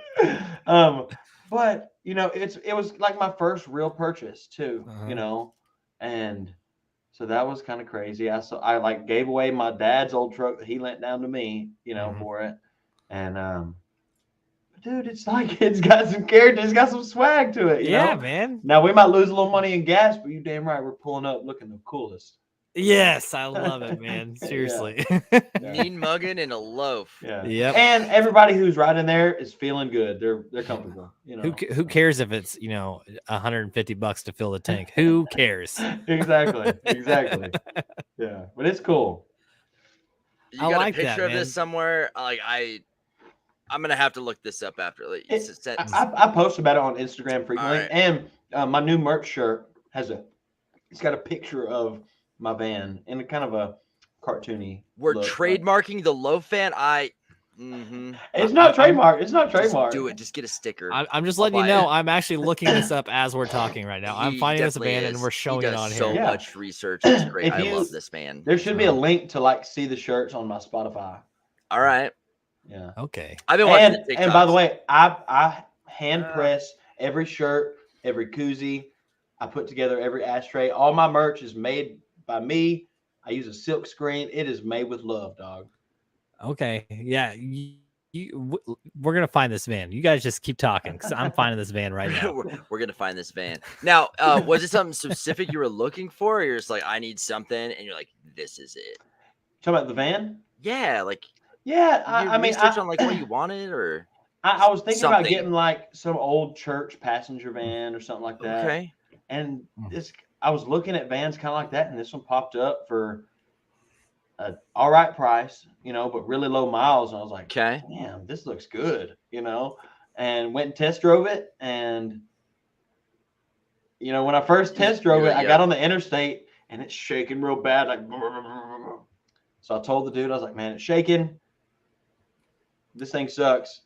But you know, it was like my first real purchase too. You know, and. So that was kind of crazy. I like gave away my dad's old truck that he lent down to me, you know, for it. And dude, it's like it's got some character, it's got some swag to it. You know? Man. Now we might lose a little money in gas, but you damn right we're pulling up looking the coolest. Yes, I love it, man. Seriously. Mean mugging in a loaf. Yeah. Yep. And everybody who's riding there is feeling good. They're comfortable. You know. Who cares if it's, you know, $150 to fill the tank? Who cares? Exactly. Yeah. But it's cool. You got like a picture of this somewhere? Like I'm gonna have to look this up after. Like, I post about it on Instagram frequently, and my new merch shirt it's got a picture of my van in a kind of a cartoony. We're trademarking the loaf van. It's not trademark. It's not trademark. Do it. Just get a sticker. I'm just letting you know. I'm actually looking this up as we're talking right now. I'm finding this band and we're showing it on here. So much research. It's great. I love this band. There should be a link to like see the shirts on my Spotify. All right. Yeah. Okay. I've been watching and by the way, I hand press every shirt, every koozie. I put together every ashtray. All my merch is made by me. I use a silk screen. It is made with love, dog. Okay. Yeah. We're gonna find this van. You guys just keep talking because I'm finding this van right now. We're gonna find this van. Now, was it something specific you were looking for, or you're just like, I need something, and you're like, this is it? Talking about the van? Yeah, like I mean, research on like what you wanted, or I was thinking something. about getting like some old church passenger van or something like that. Okay. And I was looking at vans kind of like that, and this one popped up for an all right price, but really low miles. And I was like, okay, damn, this looks good, and went and test drove it. And, when I first test drove it, I got on the interstate and it's shaking real bad. Like, so I told the dude, I was like, man, it's shaking. This thing sucks.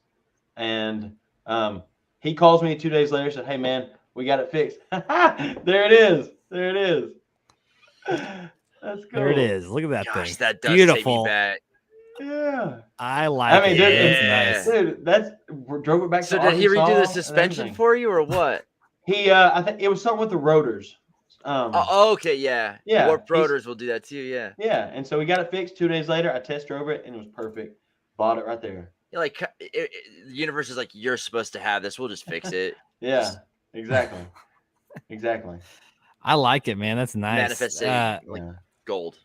And he calls me 2 days later, said, hey, man, we got it fixed. There it is. That's cool. There it is. Look at that Gosh, thing. that does Beautiful. take me back. Yeah. I like it. Dude, It's nice. Dude, we drove it back So to did he redo the Arkansas suspension for you, or what? I think it was something with the rotors. Okay, yeah. Warped rotors will do that too, yeah. Yeah, and so we got it fixed 2 days later. I test drove it, and it was perfect. Bought it right there. You're like, the universe is like, you're supposed to have this. We'll just fix it. Yeah, exactly. Exactly. I like it, man. That's nice. Manifesting gold.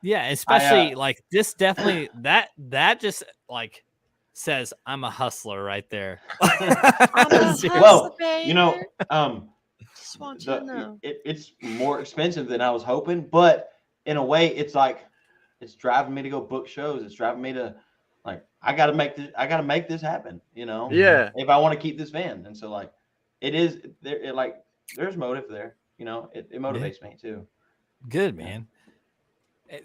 Yeah, especially like this. Definitely that just like says I'm a hustler right there. Well, it's more expensive than I was hoping, but in a way, it's like it's driving me to go book shows. It's driving me to like I gotta make this happen. Yeah. If I want to keep this van, and so like it is there. There's motive there. It motivates me too. Good, man.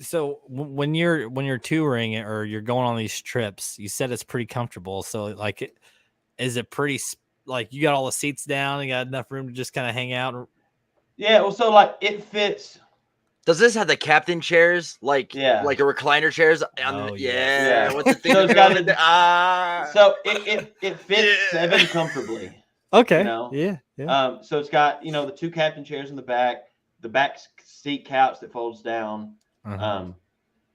So when you're touring or you're going on these trips, you said it's pretty comfortable. So like, is it pretty like you got all the seats down and got enough room to just kind of hang out? Yeah. Well, so like it fits. Does this have the captain chairs? Like a recliner chairs? Yeah. What's the thing? So it fits 7 comfortably. Okay. Yeah. So it's got the 2 captain chairs in the back seat couch that folds down.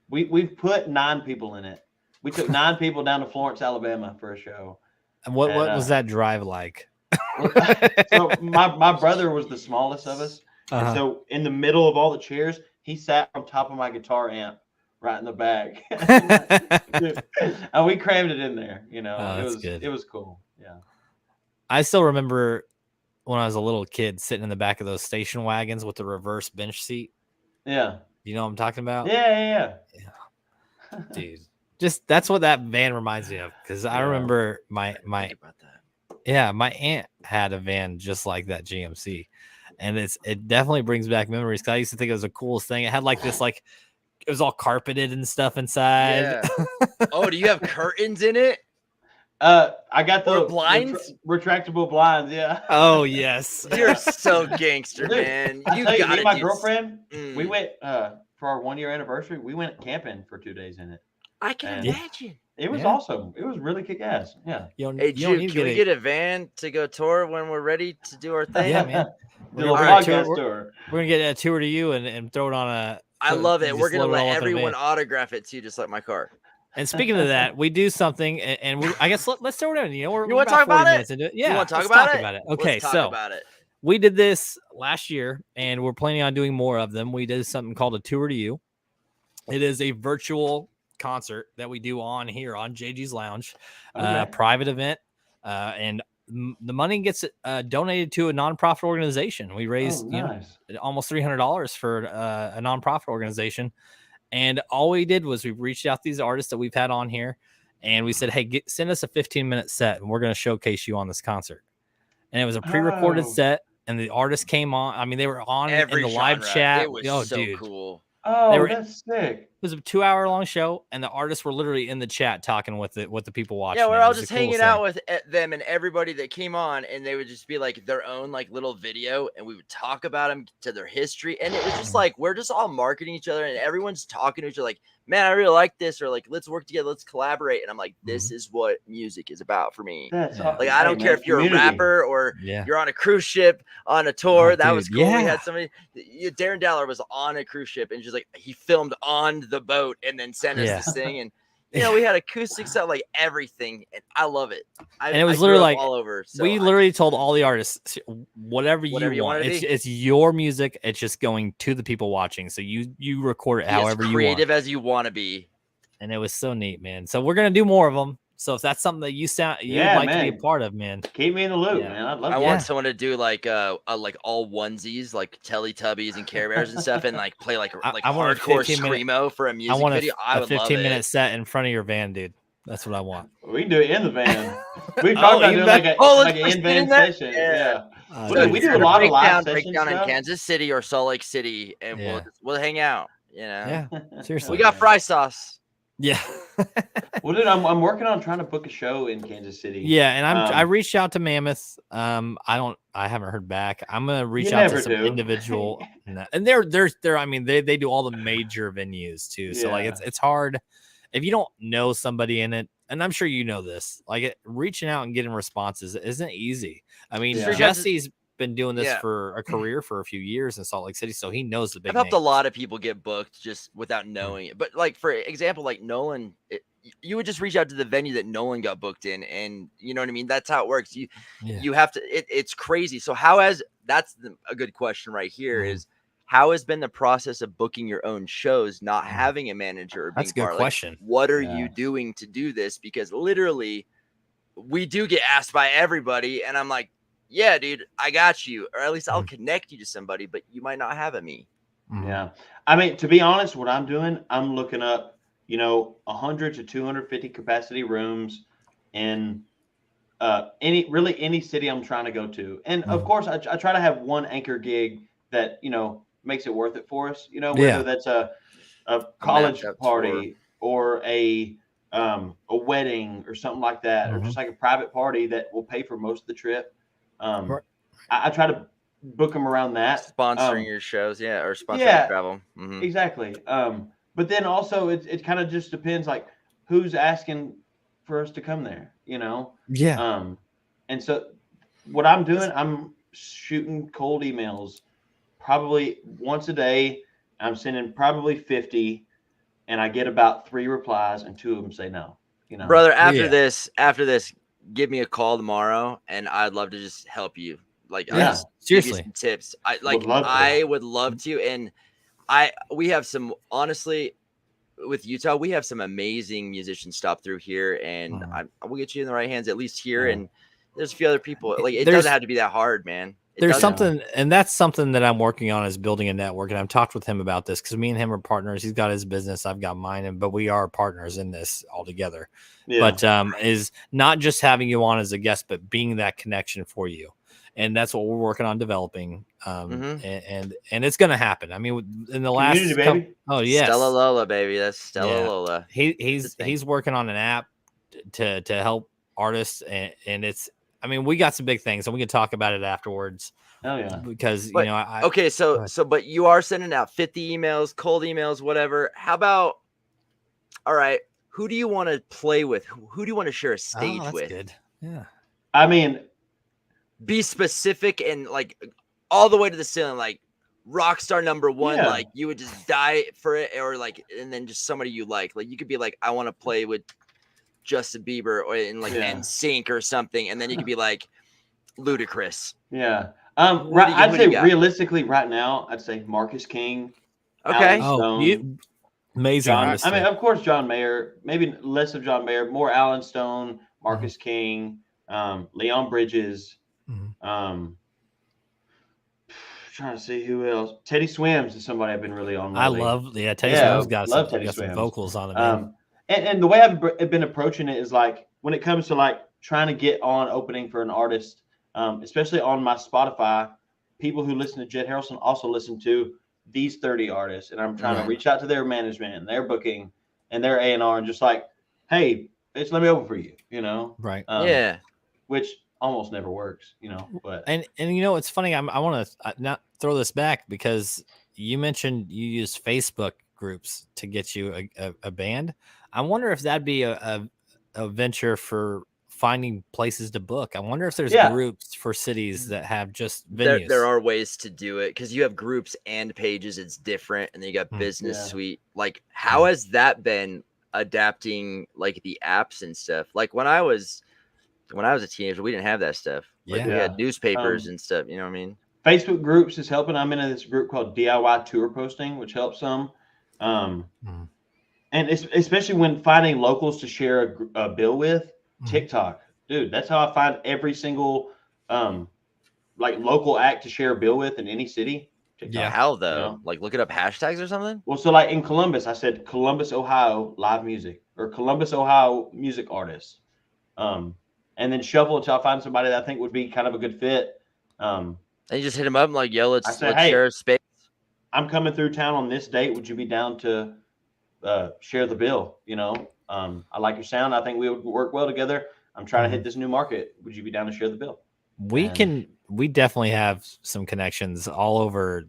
We've put 9 people in it. We took 9 people down to Florence, Alabama for a show. And what was that drive like? So my brother was the smallest of us. And so in the middle of all the chairs, he sat on top of my guitar amp right in the back. And we crammed it in there, it was cool. Yeah. I still remember when I was a little kid sitting in the back of those station wagons with the reverse bench seat. Yeah. You know what I'm talking about? Yeah. Dude, just that's what that van reminds me of. Because I remember my aunt had a van just like that GMC, and it definitely brings back memories. Because I used to think it was the coolest thing. It had like this it was all carpeted and stuff inside. Yeah. Oh, do you have curtains in it? I got the blinds, retractable blinds. Yeah. Oh yes, you're so gangster, man. You got me and my girlfriend. We went for our 1-year anniversary. We went camping for 2 days in it. I can imagine. It was awesome. It was really kick ass. Yeah. Hey, Jude, can we get a van to go tour when we're ready to do our thing? Yeah, man. Do a podcast tour. We're gonna get a tour to you and throw it on a. I love it. We're gonna let everyone autograph it too, just like my car. And speaking of that, we do something, and I guess let's throw it in. You want to talk about it? Yeah, you want to talk about it? Okay, let's talk about it. We did this last year, and we're planning on doing more of them. We did something called a tour to you. It is a virtual concert that we do on here on JG's Lounge, private event, and the money gets donated to a nonprofit organization. We raised almost $300 for a nonprofit organization. And all we did was we reached out to these artists that we've had on here, and we said, hey, send us a 15-minute set, and we're going to showcase you on this concert. And it was a pre-recorded set, and the artists came on. I mean, they were on in the live chat. It was so cool. Oh, that's sick. was a 2-hour long show, and the artists were literally in the chat talking with the people watching. Yeah, we're it. all It was just the coolest hanging thing. out with them and everybody that came on, and they would just be like their own like little video, and we would talk about them to their history, and it was just like we're just all marketing each other, and everyone's talking to each other like, man, I really like this, or like let's work together, let's collaborate, and I'm like, this is what music is about for me. That's Yeah. Like I don't care if you're a rapper or you're on a cruise ship on a tour. Oh, that dude, was cool. We had somebody. Darren Dowler was on a cruise ship and just like he filmed on the boat and then sent us this thing, and you know we had acoustic stuff, like everything, and I love it. And it was literally like all over. So we literally told all the artists, whatever you want. It's your music. It's just going to the people watching. So you record it however you want. Creative as you want to be. And it was so neat, man. So we're gonna do more of them. So if that's something that you'd like to be a part of, man, keep me in the loop, man. I'd love. I want someone to do like all onesies, like Teletubbies and Care Bears and stuff, and like play like hardcore screamo for a music video. I would 15-minute set in front of your van, dude. That's what I want. We can do it in the van. We talked about doing like an in-van session. Yeah. We do a lot of live sessions down in Kansas City or Salt Lake City, and we'll hang out. You know. Yeah. Seriously. We got fry sauce. Yeah. Well, dude, I'm working on trying to book a show in Kansas City. Yeah, and I reached out to Mammoth. I haven't heard back. I'm gonna reach out to some individual, and they're. I mean, they do all the major venues too. So like it's hard if you don't know somebody in it. And I'm sure you know this. Like reaching out and getting responses isn't easy. I mean, Jesse's been doing this for a career for a few years in Salt Lake City, so he knows the big. I've helped a lot of people get booked just without knowing it. But like for example, like Nolan, you would just reach out to the venue that Nolan got booked in, and you know what I mean. That's how it works. You have to. It's crazy. So that's a good question right here is how has been the process of booking your own shows, not having a manager? Or being that's a good question. Like, what are you doing to do this? Because literally, we do get asked by everybody, and I'm like, yeah, dude, I got you, or at least I'll connect you to somebody, but you might not have me. Yeah. I mean, to be honest, what I'm doing, I'm looking up, 100 to 250 capacity rooms in any city I'm trying to go to. And of course, I try to have one anchor gig that, makes it worth it for us, whether that's a college party or a wedding or something like that, or just like a private party that will pay for most of the trip. I try to book them around that, sponsoring your shows, or sponsoring travel. Exactly. But then also it kind of just depends, like who's asking for us to come there, and so what I'm doing, I'm shooting cold emails probably once a day. I'm sending probably 50, and I get about 3 replies, and 2 of them say no. Brother, after this, give me a call tomorrow, and I'd love to just help you. Like, seriously, some tips. I would love to. And we have some, honestly, with Utah, we have some amazing musicians stop through here, and we'll get you in the right hands, at least here. And there's a few other people. Like, it doesn't have to be that hard, man. There's something, and that's something that I'm working on, is building a network. And I've talked with him about this because me and him are partners. He's got his business, I've got mine, but we are partners in this all together. But is not just having you on as a guest, but being that connection for you. And that's what we're working on developing. And it's going to happen. I mean, in the last, oh yeah, Stella Lola, baby, that's Stella Lola. He's working on an app to help artists, and it's. I mean, we got some big things, and we can talk about it afterwards. Oh yeah, because okay, but you are sending out 50 emails, cold emails, whatever. How about, all right, who do you want to play with? Who do you want to share a stage with? Good. Yeah. I mean, be specific and like all the way to the ceiling, like rock star number 1. Like you would just die for it, or like, and then just somebody you like you could be like, I want to play with Justin Bieber or in like NSYNC or something, and then you could be like Ludacris. Yeah. I'd say realistically right now, I'd say Marcus King. Okay. Amazing. I mean, of course, John Mayer. Maybe less of John Mayer, more Alan Stone, Marcus King, Leon Bridges. Trying to see who else. Teddy Swims is somebody I've been really on. I love, Teddy Swims got some vocals on it. And the way I've been approaching it is like when it comes to like trying to get on opening for an artist, especially on my Spotify, people who listen to Jed Harrelson also listen to these 30 artists, and I'm trying to reach out to their management and their booking and their A&R, and just like, hey, bitch, let me open for you, you know? Right. Which almost never works, you know. But and you know, it's funny. I want to not throw this back because you mentioned you use Facebook groups to get you a band. I wonder if that'd be a venture for finding places to book. I wonder if there's groups for cities that have just venues. There are ways to do it because you have groups and pages. It's different, and then you got business suite. Like, how has that been adapting, like the apps and stuff? Like when I was a teenager, we didn't have that stuff. Like we had newspapers and stuff. You know what I mean? Facebook groups is helping. I'm in this group called DIY Tour Posting, which helps some. And it's, especially when finding locals to share a bill with, TikTok, dude, that's how I find every single like local act to share a bill with in any city. TikTok, yeah. How though? You know? Like look it up hashtags or something? Well, so like in Columbus, I said Columbus, Ohio live music or Columbus, Ohio music artists. And then shuffle until I find somebody that I think would be kind of a good fit. And you just hit them up and like, yo, let's hey, share space. I'm coming through town on this date. Would you be down to share the bill? You know, I like your sound. I think we would work well together. I'm trying to hit this new market. Would you be down to share the bill? We definitely have some connections all over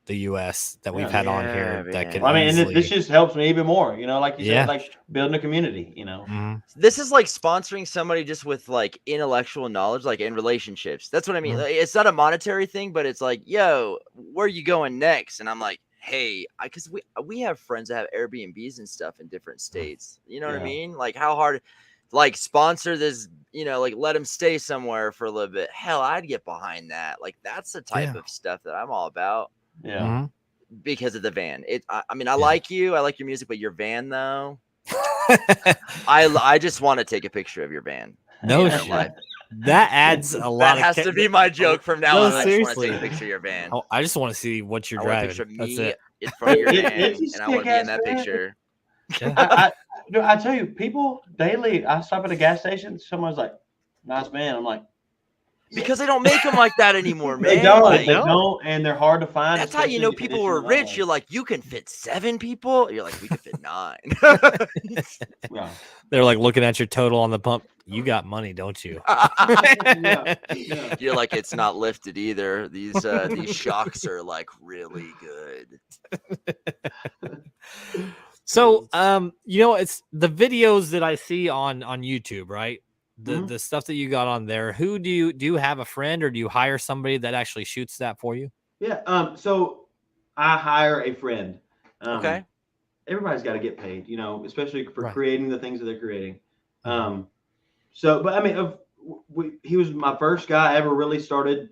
the US that we've had on here that can and this just helps me even more, you know, like you said, like building a community, you know. This is like sponsoring somebody just with like intellectual knowledge, like in relationships. That's what I mean. Like, it's not a monetary thing, but it's like, yo, where are you going next? And I'm like, hey, because we have friends that have Airbnbs and stuff in different states. You know what I mean? Like how hard, like sponsor this, you know, like let them stay somewhere for a little bit. Hell, I'd get behind that. Like that's the type of stuff that I'm all about. Yeah. Because of the van. I mean, I like you. I like your music, but your van though. I just want to take a picture of your van. No shit. That adds a lot. That has to be my joke from now on. I just want to Seriously. take a picture of your van. I just want to see what you're driving. I want a picture of That's me it. in front of your van, and I want to be in that picture. I tell you, people daily. I stop at a gas station. Someone's like, "Nice van." I'm like, because they don't make them like that anymore, man. They don't. Like, they don't, and they're hard to find. That's how you know people were rich. You're like, you can fit 7 people. You're like, we can fit 9. They're like looking at your total on the pump. You got money, don't you? You're like, it's not lifted either. These shocks are like really good. So, you know, it's the videos that I see on YouTube, right? The stuff that you got on there. Who do you have a friend or do you hire somebody that actually shoots that for you? Yeah. So I hire a friend. Okay. Everybody's got to get paid, you know, especially for creating the things that they're creating. So, but I mean, he was my first guy I ever really started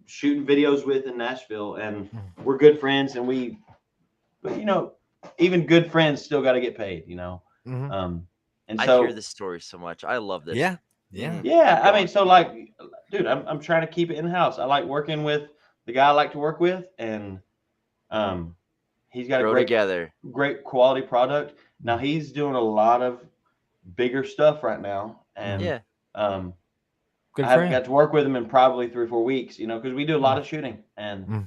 shooting videos with in Nashville, and we're good friends. But you know, even good friends still got to get paid, you know. And so I hear this story so much. I love this. Yeah. I mean, so like, dude, I'm trying to keep it in house. I like working with the guy I like to work with, and he's got a great quality product. Now he's doing a lot of bigger stuff right now, and I haven't got to work with him in probably 3 or 4 weeks, you know, because we do a lot of shooting, and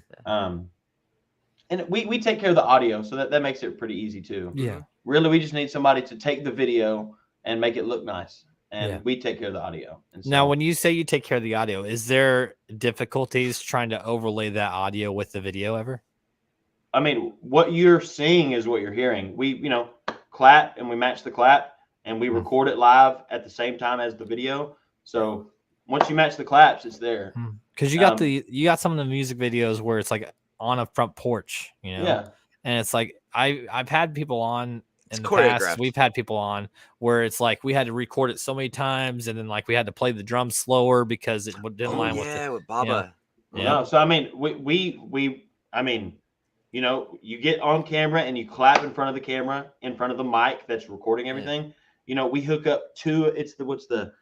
we take care of the audio, so that makes it pretty easy too. Really, we just need somebody to take the video and make it look nice, and we take care of the audio. And so, now, when you say you take care of the audio, is there difficulties trying to overlay that audio with the video ever? I mean, what you're seeing is what you're hearing. We, you know, clap and we match the clap, and we record it live at the same time as the video. So once you match the claps, it's there. Because you got you got some of the music videos where it's like on a front porch, you know, and it's like I've had people on. In the past, we've had people on where it's like we had to record it so many times, and then like we had to play the drums slower because it didn't line with Baba. No, so I mean, I mean, you know, you get on camera and you clap in front of the camera, in front of the mic that's recording everything. You know, we hook up to what's the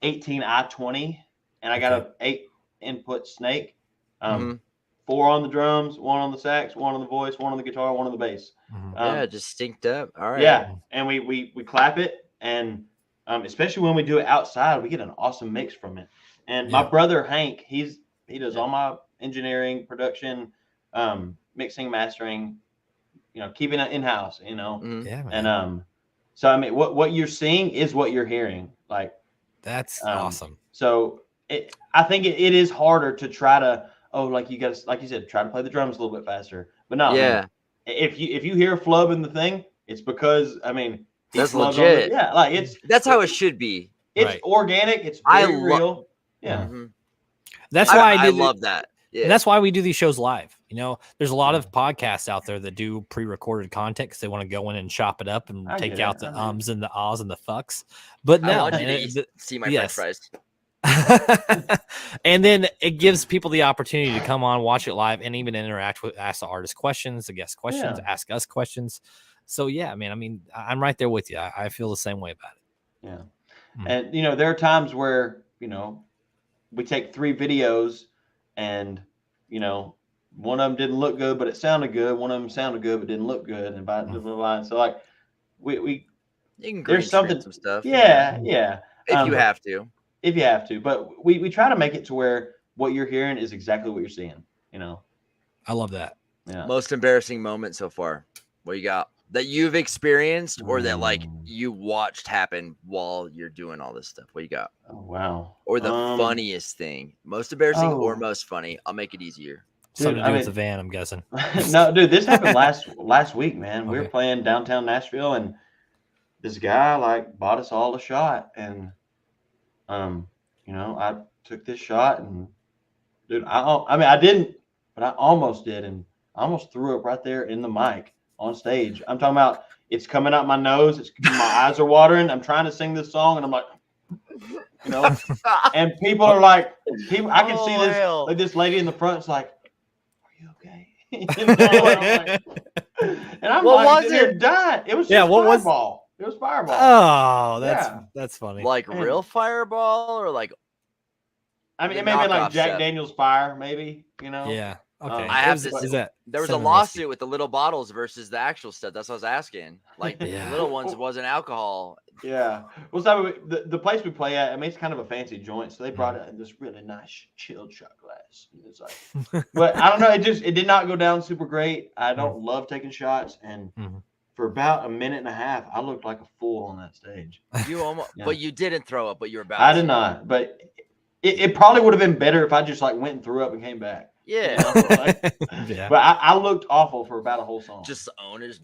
18i20, and I got a 8 input snake. 4 on the drums, 1 on the sax, 1 on the voice, 1 on the guitar, 1 on the bass. Just synced up. All right. Yeah, and we clap it, and especially when we do it outside, we get an awesome mix from it. And my brother Hank, he does all my engineering, production. mixing, mastering, keeping it in-house, Mhm. Yeah, man. And so I mean, what you're seeing is what you're hearing. Like, That's awesome. So I think it is harder to try to, like you guys, like you said, try to play the drums a little bit faster. But no, Yeah. man, if you hear flub in the thing, it's because he That's flubbed legit. that's how it should be. It's Right. organic. It's very real. Yeah. Mhm. That's why I love that. Yeah. And that's why we do these shows live. There's a lot of podcasts out there that do pre-recorded content because they want to go in and chop it up and take out the ums and the ahs and the fucks. But I no, want you to see my French fries. And then it gives people the opportunity to come on, watch it live, and even interact with, ask the artist questions, the guest questions, ask us questions. So yeah, man, I mean, I'm right there with you. I feel the same way about it. Yeah. And there are times where we take 3 videos and one of them didn't look good but it sounded good, one of them sounded good but didn't look good, and so like we you can there's something some stuff. Yeah. If you have to. But we try to make it to where what you're hearing is exactly what you're seeing. I love that. Yeah. Most embarrassing moment so far, what you got that you've experienced or that like you watched happen while you're doing all this stuff? What you got? Oh, wow. Or the funniest thing, most embarrassing or most funny? I'll make it easier. Something to do with the van, I'm guessing. No, dude, this happened last week, man. We were playing downtown Nashville, and this guy like bought us all a shot, and I took this shot, and dude, I didn't, but I almost did, and I almost threw up right there in the mic on stage. I'm talking about it's coming out my nose, my eyes are watering. I'm trying to sing this song, and I'm like, and people are like, I can see this, like this lady in the front is like, "Are you okay?" And I'm like, "Dude, dying." It was Fireball. It was Fireball. Oh, that's funny. Like real Fireball or like? I mean, it may have been like Jack Daniel's Fire, maybe. Yeah. Okay. I have to is that there was a lawsuit with the little bottles versus the actual stuff. That's what I was asking. Like the little ones wasn't alcohol. Yeah. Well, so the place we play at, I mean, it's kind of a fancy joint, so they brought in this really nice chilled shot glass. It's like, but I don't know. It did not go down super great. I don't love taking shots, and for about a minute and a half, I looked like a fool on that stage. You almost, but you didn't throw up, but you were about. I did not, but it probably would have been better if I just like went and threw up and came back. Yeah. But I looked awful for about a whole song. Just the owners.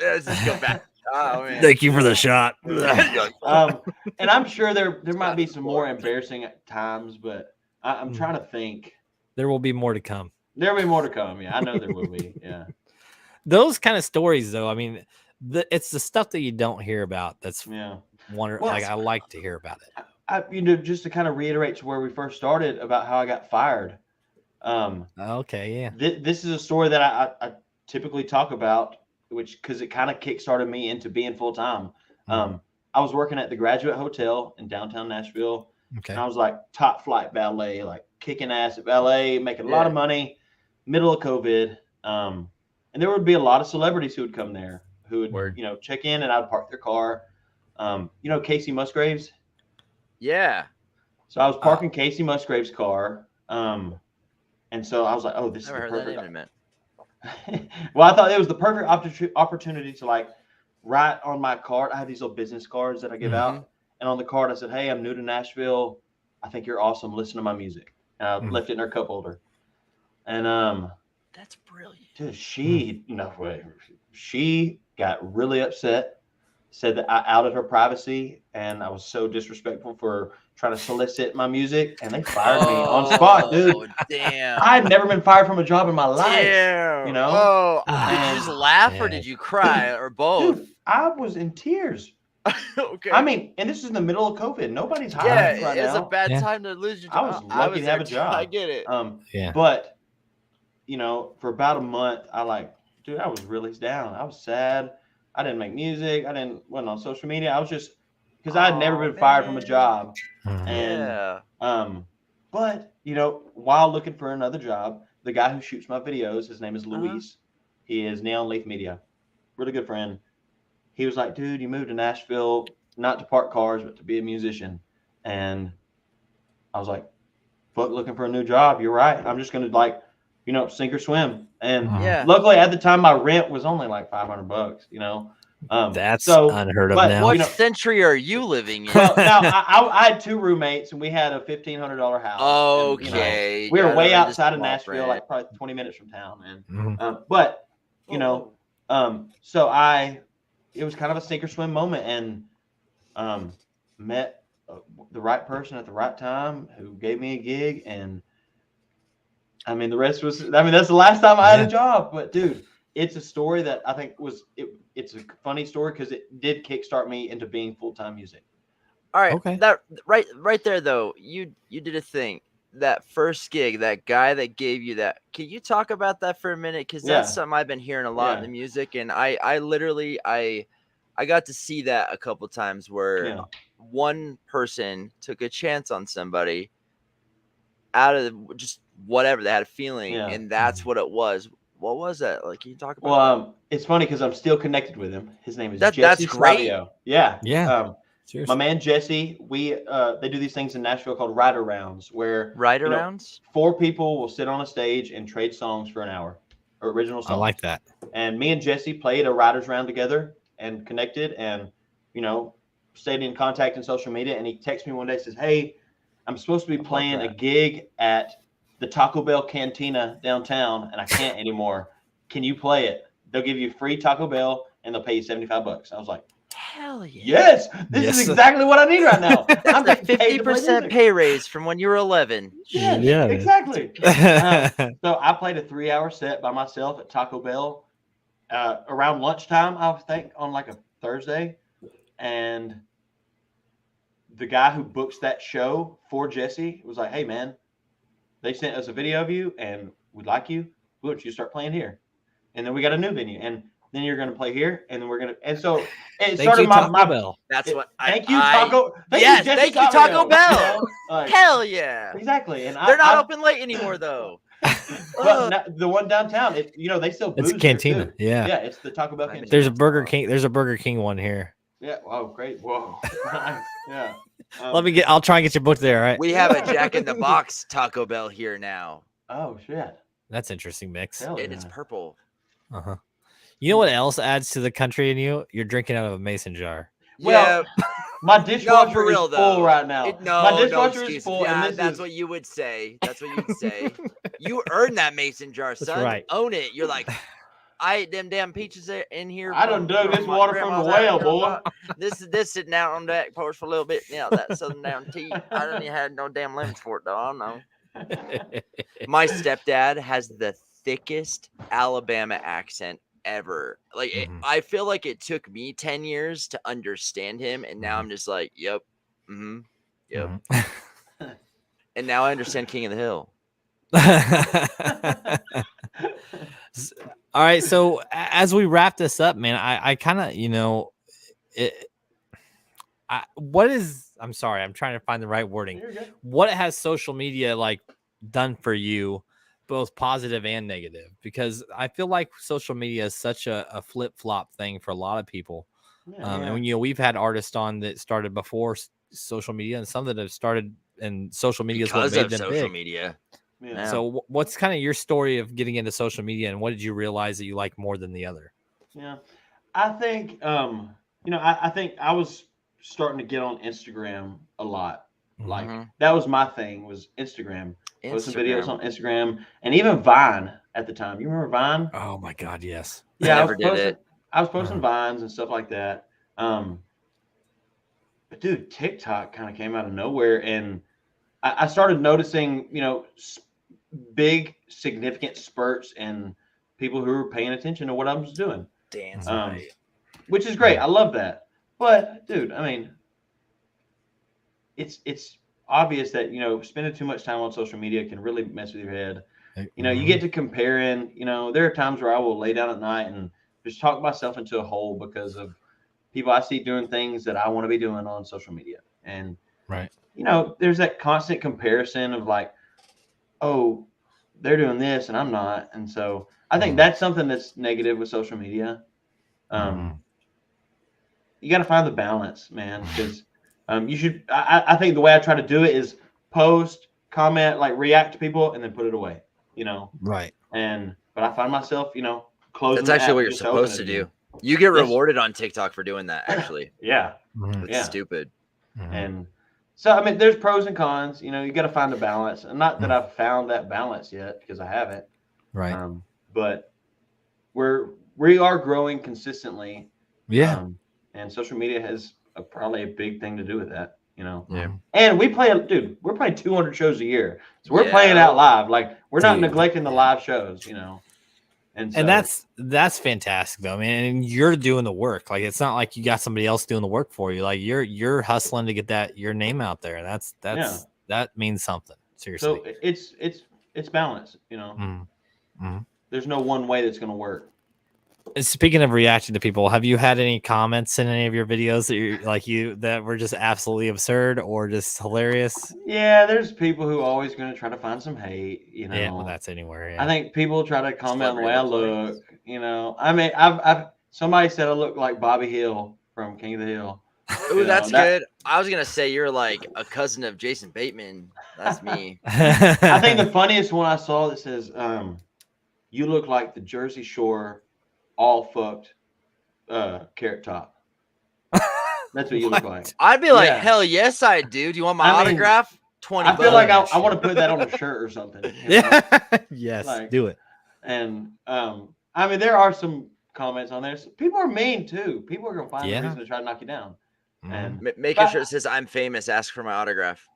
Let's just go back. Oh, man. Thank you for the shot. And I'm sure there might be some more embarrassing times, but I'm trying to think. There will be more to come. There will be more to come. Yeah, I know there will be. Yeah. Those kind of stories, though. I mean, it's the stuff that you don't hear about. That's like I like to hear about it. Just to kind of reiterate to where we first started about how I got fired. Okay, yeah. This is a story that I typically talk about, because it kind of kickstarted me into being full time. I was working at the Graduate Hotel in downtown Nashville. Okay. And I was like top flight ballet, like kicking ass at ballet, making a lot of money, middle of COVID. And there would be a lot of celebrities who would come there, who would check in, and I'd park their car. Casey Musgraves. Yeah. So I was parking Casey Musgraves' car. And so I was like, "Oh, this is the perfect." Well, I thought it was the perfect opportunity to like write on my card. I have these little business cards that I give out, and on the card I said, "Hey, I'm new to Nashville. I think you're awesome. Listen to my music." And I left it in her cup holder. And that's brilliant. Dude, she got really upset. Said that I outed her privacy, and I was so disrespectful for trying to solicit my music, and they fired me on spot, dude. Damn. I had never been fired from a job in my life. Damn. You know? Oh, did you just laugh or did you cry or both? Dude, I was in tears. Okay. I mean, and this is in the middle of COVID. Nobody's hiring right now. It's a bad time to lose your job. I was lucky to have a job. I get it. But for about a month, I was really down. I was sad. I didn't make music. Wasn't on social media. I was just, because I had never been fired from a job. And but while looking for another job, the guy who shoots my videos, his name is Luis. He is Neon Leaf Media, really good friend. He was like, "Dude, you moved to Nashville not to park cars, but to be a musician." And I was like, "Fuck, looking for a new job. You're right. I'm just gonna sink or swim. And Yeah. luckily at the time my rent was only like $500, That's so unheard of but, now. What century are you living in? well, now I had 2 roommates and we had a $1,500 house. Okay. And, we were way gotta outside of just Nashville, rent. like probably 20 minutes from town, man. Mhm. But so it was kind of a sink or swim moment, and met the right person at the right time who gave me a gig, and I mean the rest was. I mean that's the last time I had a job, but dude, it's a story that I think it's a funny story because it did kickstart me into being full-time music. All right. Okay. That right there though, you did a thing. That first gig, that guy that gave you that. Can you talk about that for a minute? Because that's something I've been hearing a lot in the music, and I literally got to see that a couple times where one person took a chance on somebody out of just whatever they had a feeling, and that's what it was. What was that? Like, can you talk about that? It's funny because I'm still connected with him. His name is Jesse. That's great. Savio. Yeah. Seriously. My man Jesse, they do these things in Nashville called rider rounds, where 4 people will sit on a stage and trade songs for an hour, or original songs. I like that. And me and Jesse played a riders round together and connected, and stayed in contact in social media. And he texted me one day, says, "Hey, I'm supposed to be playing a gig at the Taco Bell Cantina downtown, and I can't anymore. Can you play it? They'll give you free Taco Bell, and they'll pay you $75." I was like, hell yeah. Yes, this is exactly what I need right now. I'm a 50% pay raise from when you were 11. Yeah, exactly. So I played a 3-hour set by myself at Taco Bell around lunchtime, I think, on like a Thursday. And the guy who books that show for Jesse was like, "Hey, man, they sent us a video of you, and we'd like you. Why don't you start playing here?" And then we got a new venue, and then you're going to play here, and then we're going to. And so it started my Bell. That's what. Thank you, Taco. Yes, thank you, Taco Bell. Hell yeah. Exactly, and they're not open late anymore, though. But the one downtown, they still booze. It's a cantina. Yeah, it's the Taco Bell cantina. There's a Burger King. There's a Burger King one here. Yeah. Oh, great. Whoa. Nice. Yeah. I'll try and get you booked there. All right. We have a Jack in the Box Taco Bell here now. Oh shit. That's interesting mix. It's purple. Uh-huh. You know what else adds to the country in you? You're drinking out of a mason jar. Well, my dishwasher is full right now. My dishwasher is full. Yeah, and that's what you would say. That's what you would say. You earned that mason jar, son. That's right. Own it. You're like, I ate them damn peaches in here. I done dug this water from the well, boy. This sitting out on the back porch for a little bit. Yeah, that southern down tea. I didn't even have no damn lemons for it, though. I don't know. My stepdad has the thickest Alabama accent ever. Like, I feel like it took me 10 years to understand him, and now I'm just like, yep. And now I understand King of the Hill. All right, so as we wrap this up, man, I kind of, I'm sorry, I'm trying to find the right wording. What has social media like done for you, both positive and negative? Because I feel like social media is such a flip-flop thing for a lot of people. And we've had artists on that started before social media, and some that have started, and social media is what made them social big. media. Yeah. So what's kind of your story of getting into social media, and what did you realize that you like more than the other? Yeah, I think, I think I was starting to get on Instagram a lot. Like that was my thing, was Instagram. Posting videos on Instagram, and even Vine at the time. You remember Vine? Oh my God, yes. Yeah, I never did it. I was posting Vines and stuff like that. But dude, TikTok kind of came out of nowhere, and I started noticing, big significant spurts in people who were paying attention to what I was doing. Which is great. I love that. But dude, I mean, it's obvious that, spending too much time on social media can really mess with your head. You get to comparing, there are times where I will lay down at night and just talk myself into a hole because of people I see doing things that I want to be doing on social media. And, there's that constant comparison of like, oh, they're doing this and I'm not. And so I think that's something that's negative with social media. You got to find the balance, man, because you should, I think the way I try to do it is post, comment, like react to people, and then put it away, Right. But I find myself, closing. That's actually the what app, you're just supposed to opening it do. again. You get Yes. rewarded on TikTok for doing that. Actually, Yeah, it's yeah. stupid. And so, I mean, there's pros and cons. You got to find a balance. And not that I've found that balance yet, because I haven't. Right. But we are growing consistently. Yeah. And social media has probably a big thing to do with that. Yeah. And we're playing 200 shows a year. So we're playing out live. Like, we're not neglecting the live shows, And that's fantastic though, man. And you're doing the work. Like, it's not like you got somebody else doing the work for you. Like, you're hustling to get your name out there. That means something. Seriously. So it's balance, There's no one way that's going to work. Speaking of reacting to people, have you had any comments in any of your videos that were just absolutely absurd or just hilarious? Yeah, there's people who are always going to try to find some hate, Yeah, well, that's anywhere. Yeah. I think people try to comment on the way I look, I mean, I've somebody said I look like Bobby Hill from King of the Hill. Ooh, that's good. I was gonna say you're like a cousin of Jason Bateman. That's me. I think the funniest one I saw that says, "You look like the Jersey Shore all fucked Carrot Top." That's what you look like. I'd be like, hell yes, I do. Do you want my autograph? 20 I feel like I want to put that on a shirt or something. Yeah. Yes, do it. And I mean, there are some comments on there. So people are mean too. People are gonna find a reason to try to knock you down. And make a shirt that says "I'm famous. Ask for my autograph."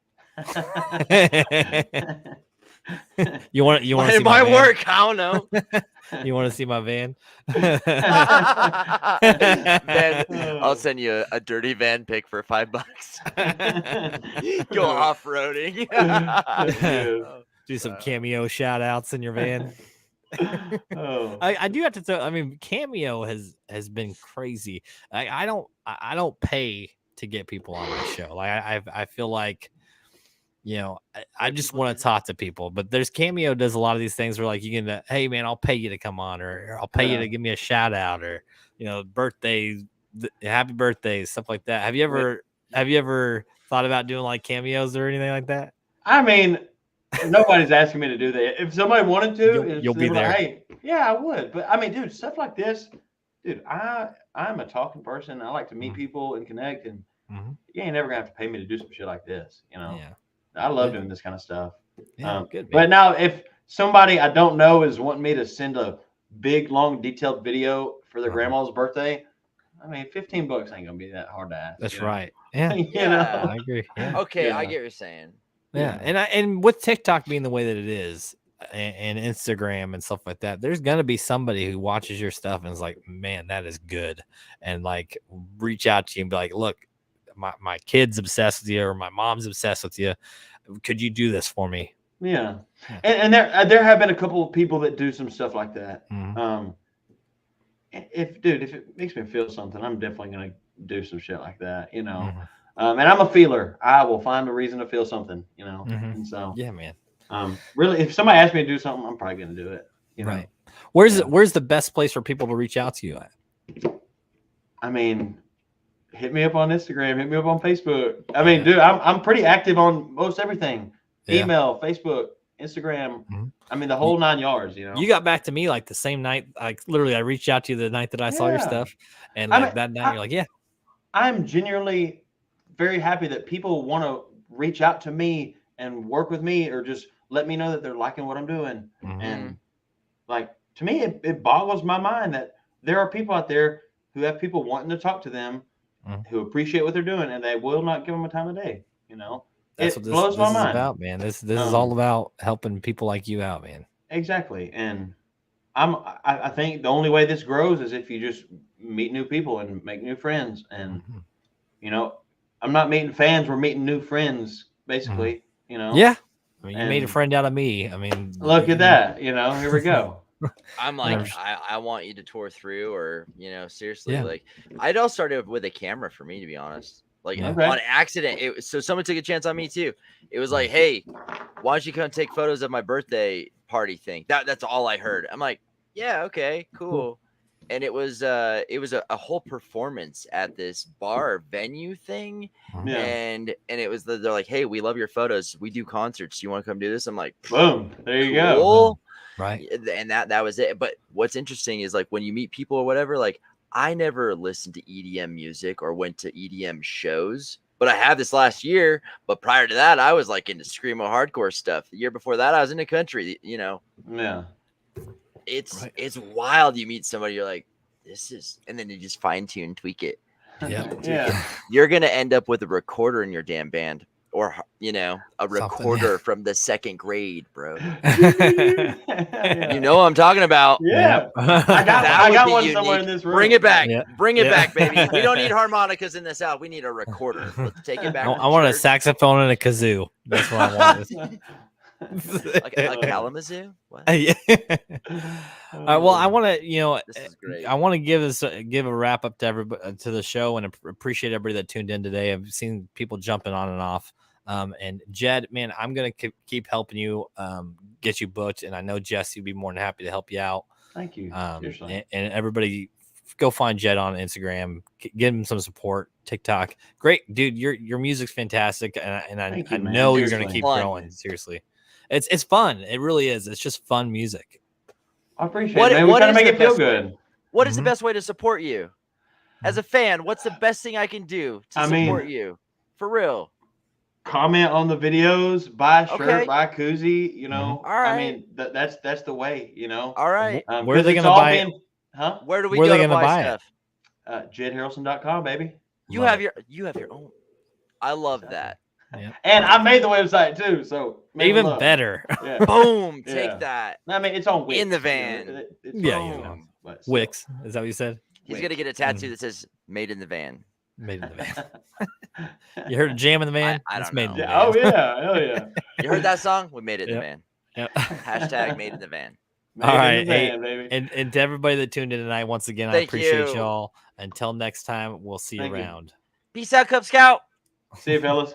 You want to see my work? I don't know. You want to see my van? Van, I'll send you a dirty van pic for $5. Go off-roading. Do some cameo shout outs in your van. I do have to tell. I mean, Cameo has been crazy. I don't pay to get people on my show. Like I feel like, I just want to talk to people. But there's Cameo does a lot of these things where like you can, hey man, I'll pay you to come on, or I'll pay you to give me a shout out, or birthdays, happy birthdays, stuff like that. Have you ever thought about doing like cameos or anything like that? I mean, nobody's asking me to do that. If somebody wanted to, you'll be there. Like, hey, yeah, I would. But I mean, dude, stuff like this, dude, I'm a talking person. I like to meet people and connect, and you ain't never gonna have to pay me to do some shit like this. Yeah. I love doing this kind of stuff. Yeah, good. But now, if somebody I don't know is wanting me to send a big, long, detailed video for their grandma's birthday, I mean, $15 ain't gonna be that hard to ask. That's right. Yeah. I agree. Yeah. Okay, I get what you're saying. Yeah. And with TikTok being the way that it is, and Instagram and stuff like that, there's gonna be somebody who watches your stuff and is like, man, that is good, and like reach out to you and be like, look, my kid's obsessed with you, or my mom's obsessed with you. Could you do this for me? Yeah. And there have been a couple of people that do some stuff like that. If it makes me feel something, I'm definitely gonna do some shit like that, And I'm a feeler. I will find a reason to feel something, And so yeah, man. Really, if somebody asks me to do something, I'm probably gonna do it. Right. Where's the best place for people to reach out to you at? I mean, hit me up on Instagram, hit me up on Facebook. I mean, dude, I'm pretty active on most everything. Yeah. Email, Facebook, Instagram. I mean, the whole 9 yards, You got back to me like the same night. Like literally, I reached out to you the night that I saw your stuff. And that night you're like, yeah. I'm genuinely very happy that people want to reach out to me and work with me, or just let me know that they're liking what I'm doing. And like, to me, it boggles my mind that there are people out there who have people wanting to talk to them, who appreciate what they're doing, and they will not give them a time of day. That's what this is about, man. This is all about helping people like you out, man. Exactly. And I think the only way this grows is if you just meet new people and make new friends. And I'm not meeting fans, we're meeting new friends, basically. Yeah. I mean, you made a friend out of me. I mean, look at that. Here we go. I'm like, I want you to tour through, or seriously, like I'd all started with a camera for me, to be honest. Like on accident, so someone took a chance on me too. It was like, hey, why don't you come take photos of my birthday party thing? That's all I heard. I'm like, yeah, okay, cool. And it was a whole performance at this bar venue thing, and it was they're like, hey, we love your photos, we do concerts, you want to come do this? I'm like, boom, there you go. Right. And that was it. But what's interesting is like when you meet people or whatever, like I never listened to EDM music or went to EDM shows, but I have this last year. But prior to that, I was like into screamo hardcore stuff. The year before that, I was into country. Yeah. It's wild. You meet somebody, you're like, this is, and then you just fine tune, tweak it. Yeah. You're gonna end up with a recorder in your damn band, or a recorder from the second grade, bro. You know what I'm talking about. Yeah. I got one somewhere in this room. Bring it back. Yeah. Bring it back, baby. We don't need harmonicas in this house. We need a recorder. Let's take it back. I want a saxophone and a kazoo. That's what I want. Like a Kalamazoo? What? Yeah. Well, I want to, This is great. I want to give a wrap up to everybody, to the show, and appreciate everybody that tuned in today. I've seen people jumping on and off. And Jed, man, I'm gonna keep helping you get you booked, and I know Jesse would be more than happy to help you out. Thank you. And everybody, go find Jed on Instagram, give him some support. TikTok, great dude. Your music's fantastic, and I know you're gonna keep growing. Seriously, it's fun. It really is. It's just fun music. I appreciate it, man. We try to make it feel good. What is the best way to support you? As a fan, what's the best thing I can do to support you? For real. Comment on the videos, buy a shirt, buy a koozie, All right. I mean, that's the way, All right. Where are they going to buy it? Huh? Where do we go to buy stuff? JedHarrelson.com, baby. You have your own. I love that. Yeah. And I made the website too, so even better. Yeah. Boom, take that. I mean, it's on Wix. In the van. Wix. Is that what you said? He's going to get a tattoo that says "Made in the Van." Made in the van. You heard Jam in the Van? I don't made know. in the van. Oh yeah, hell yeah. You heard that song? We made it in the van. Yep. Hashtag made in the van. All right. And to everybody that tuned in tonight, once again, I appreciate y'all. Until next time, we'll see you around. Peace out, Cub Scout. See you, fellas.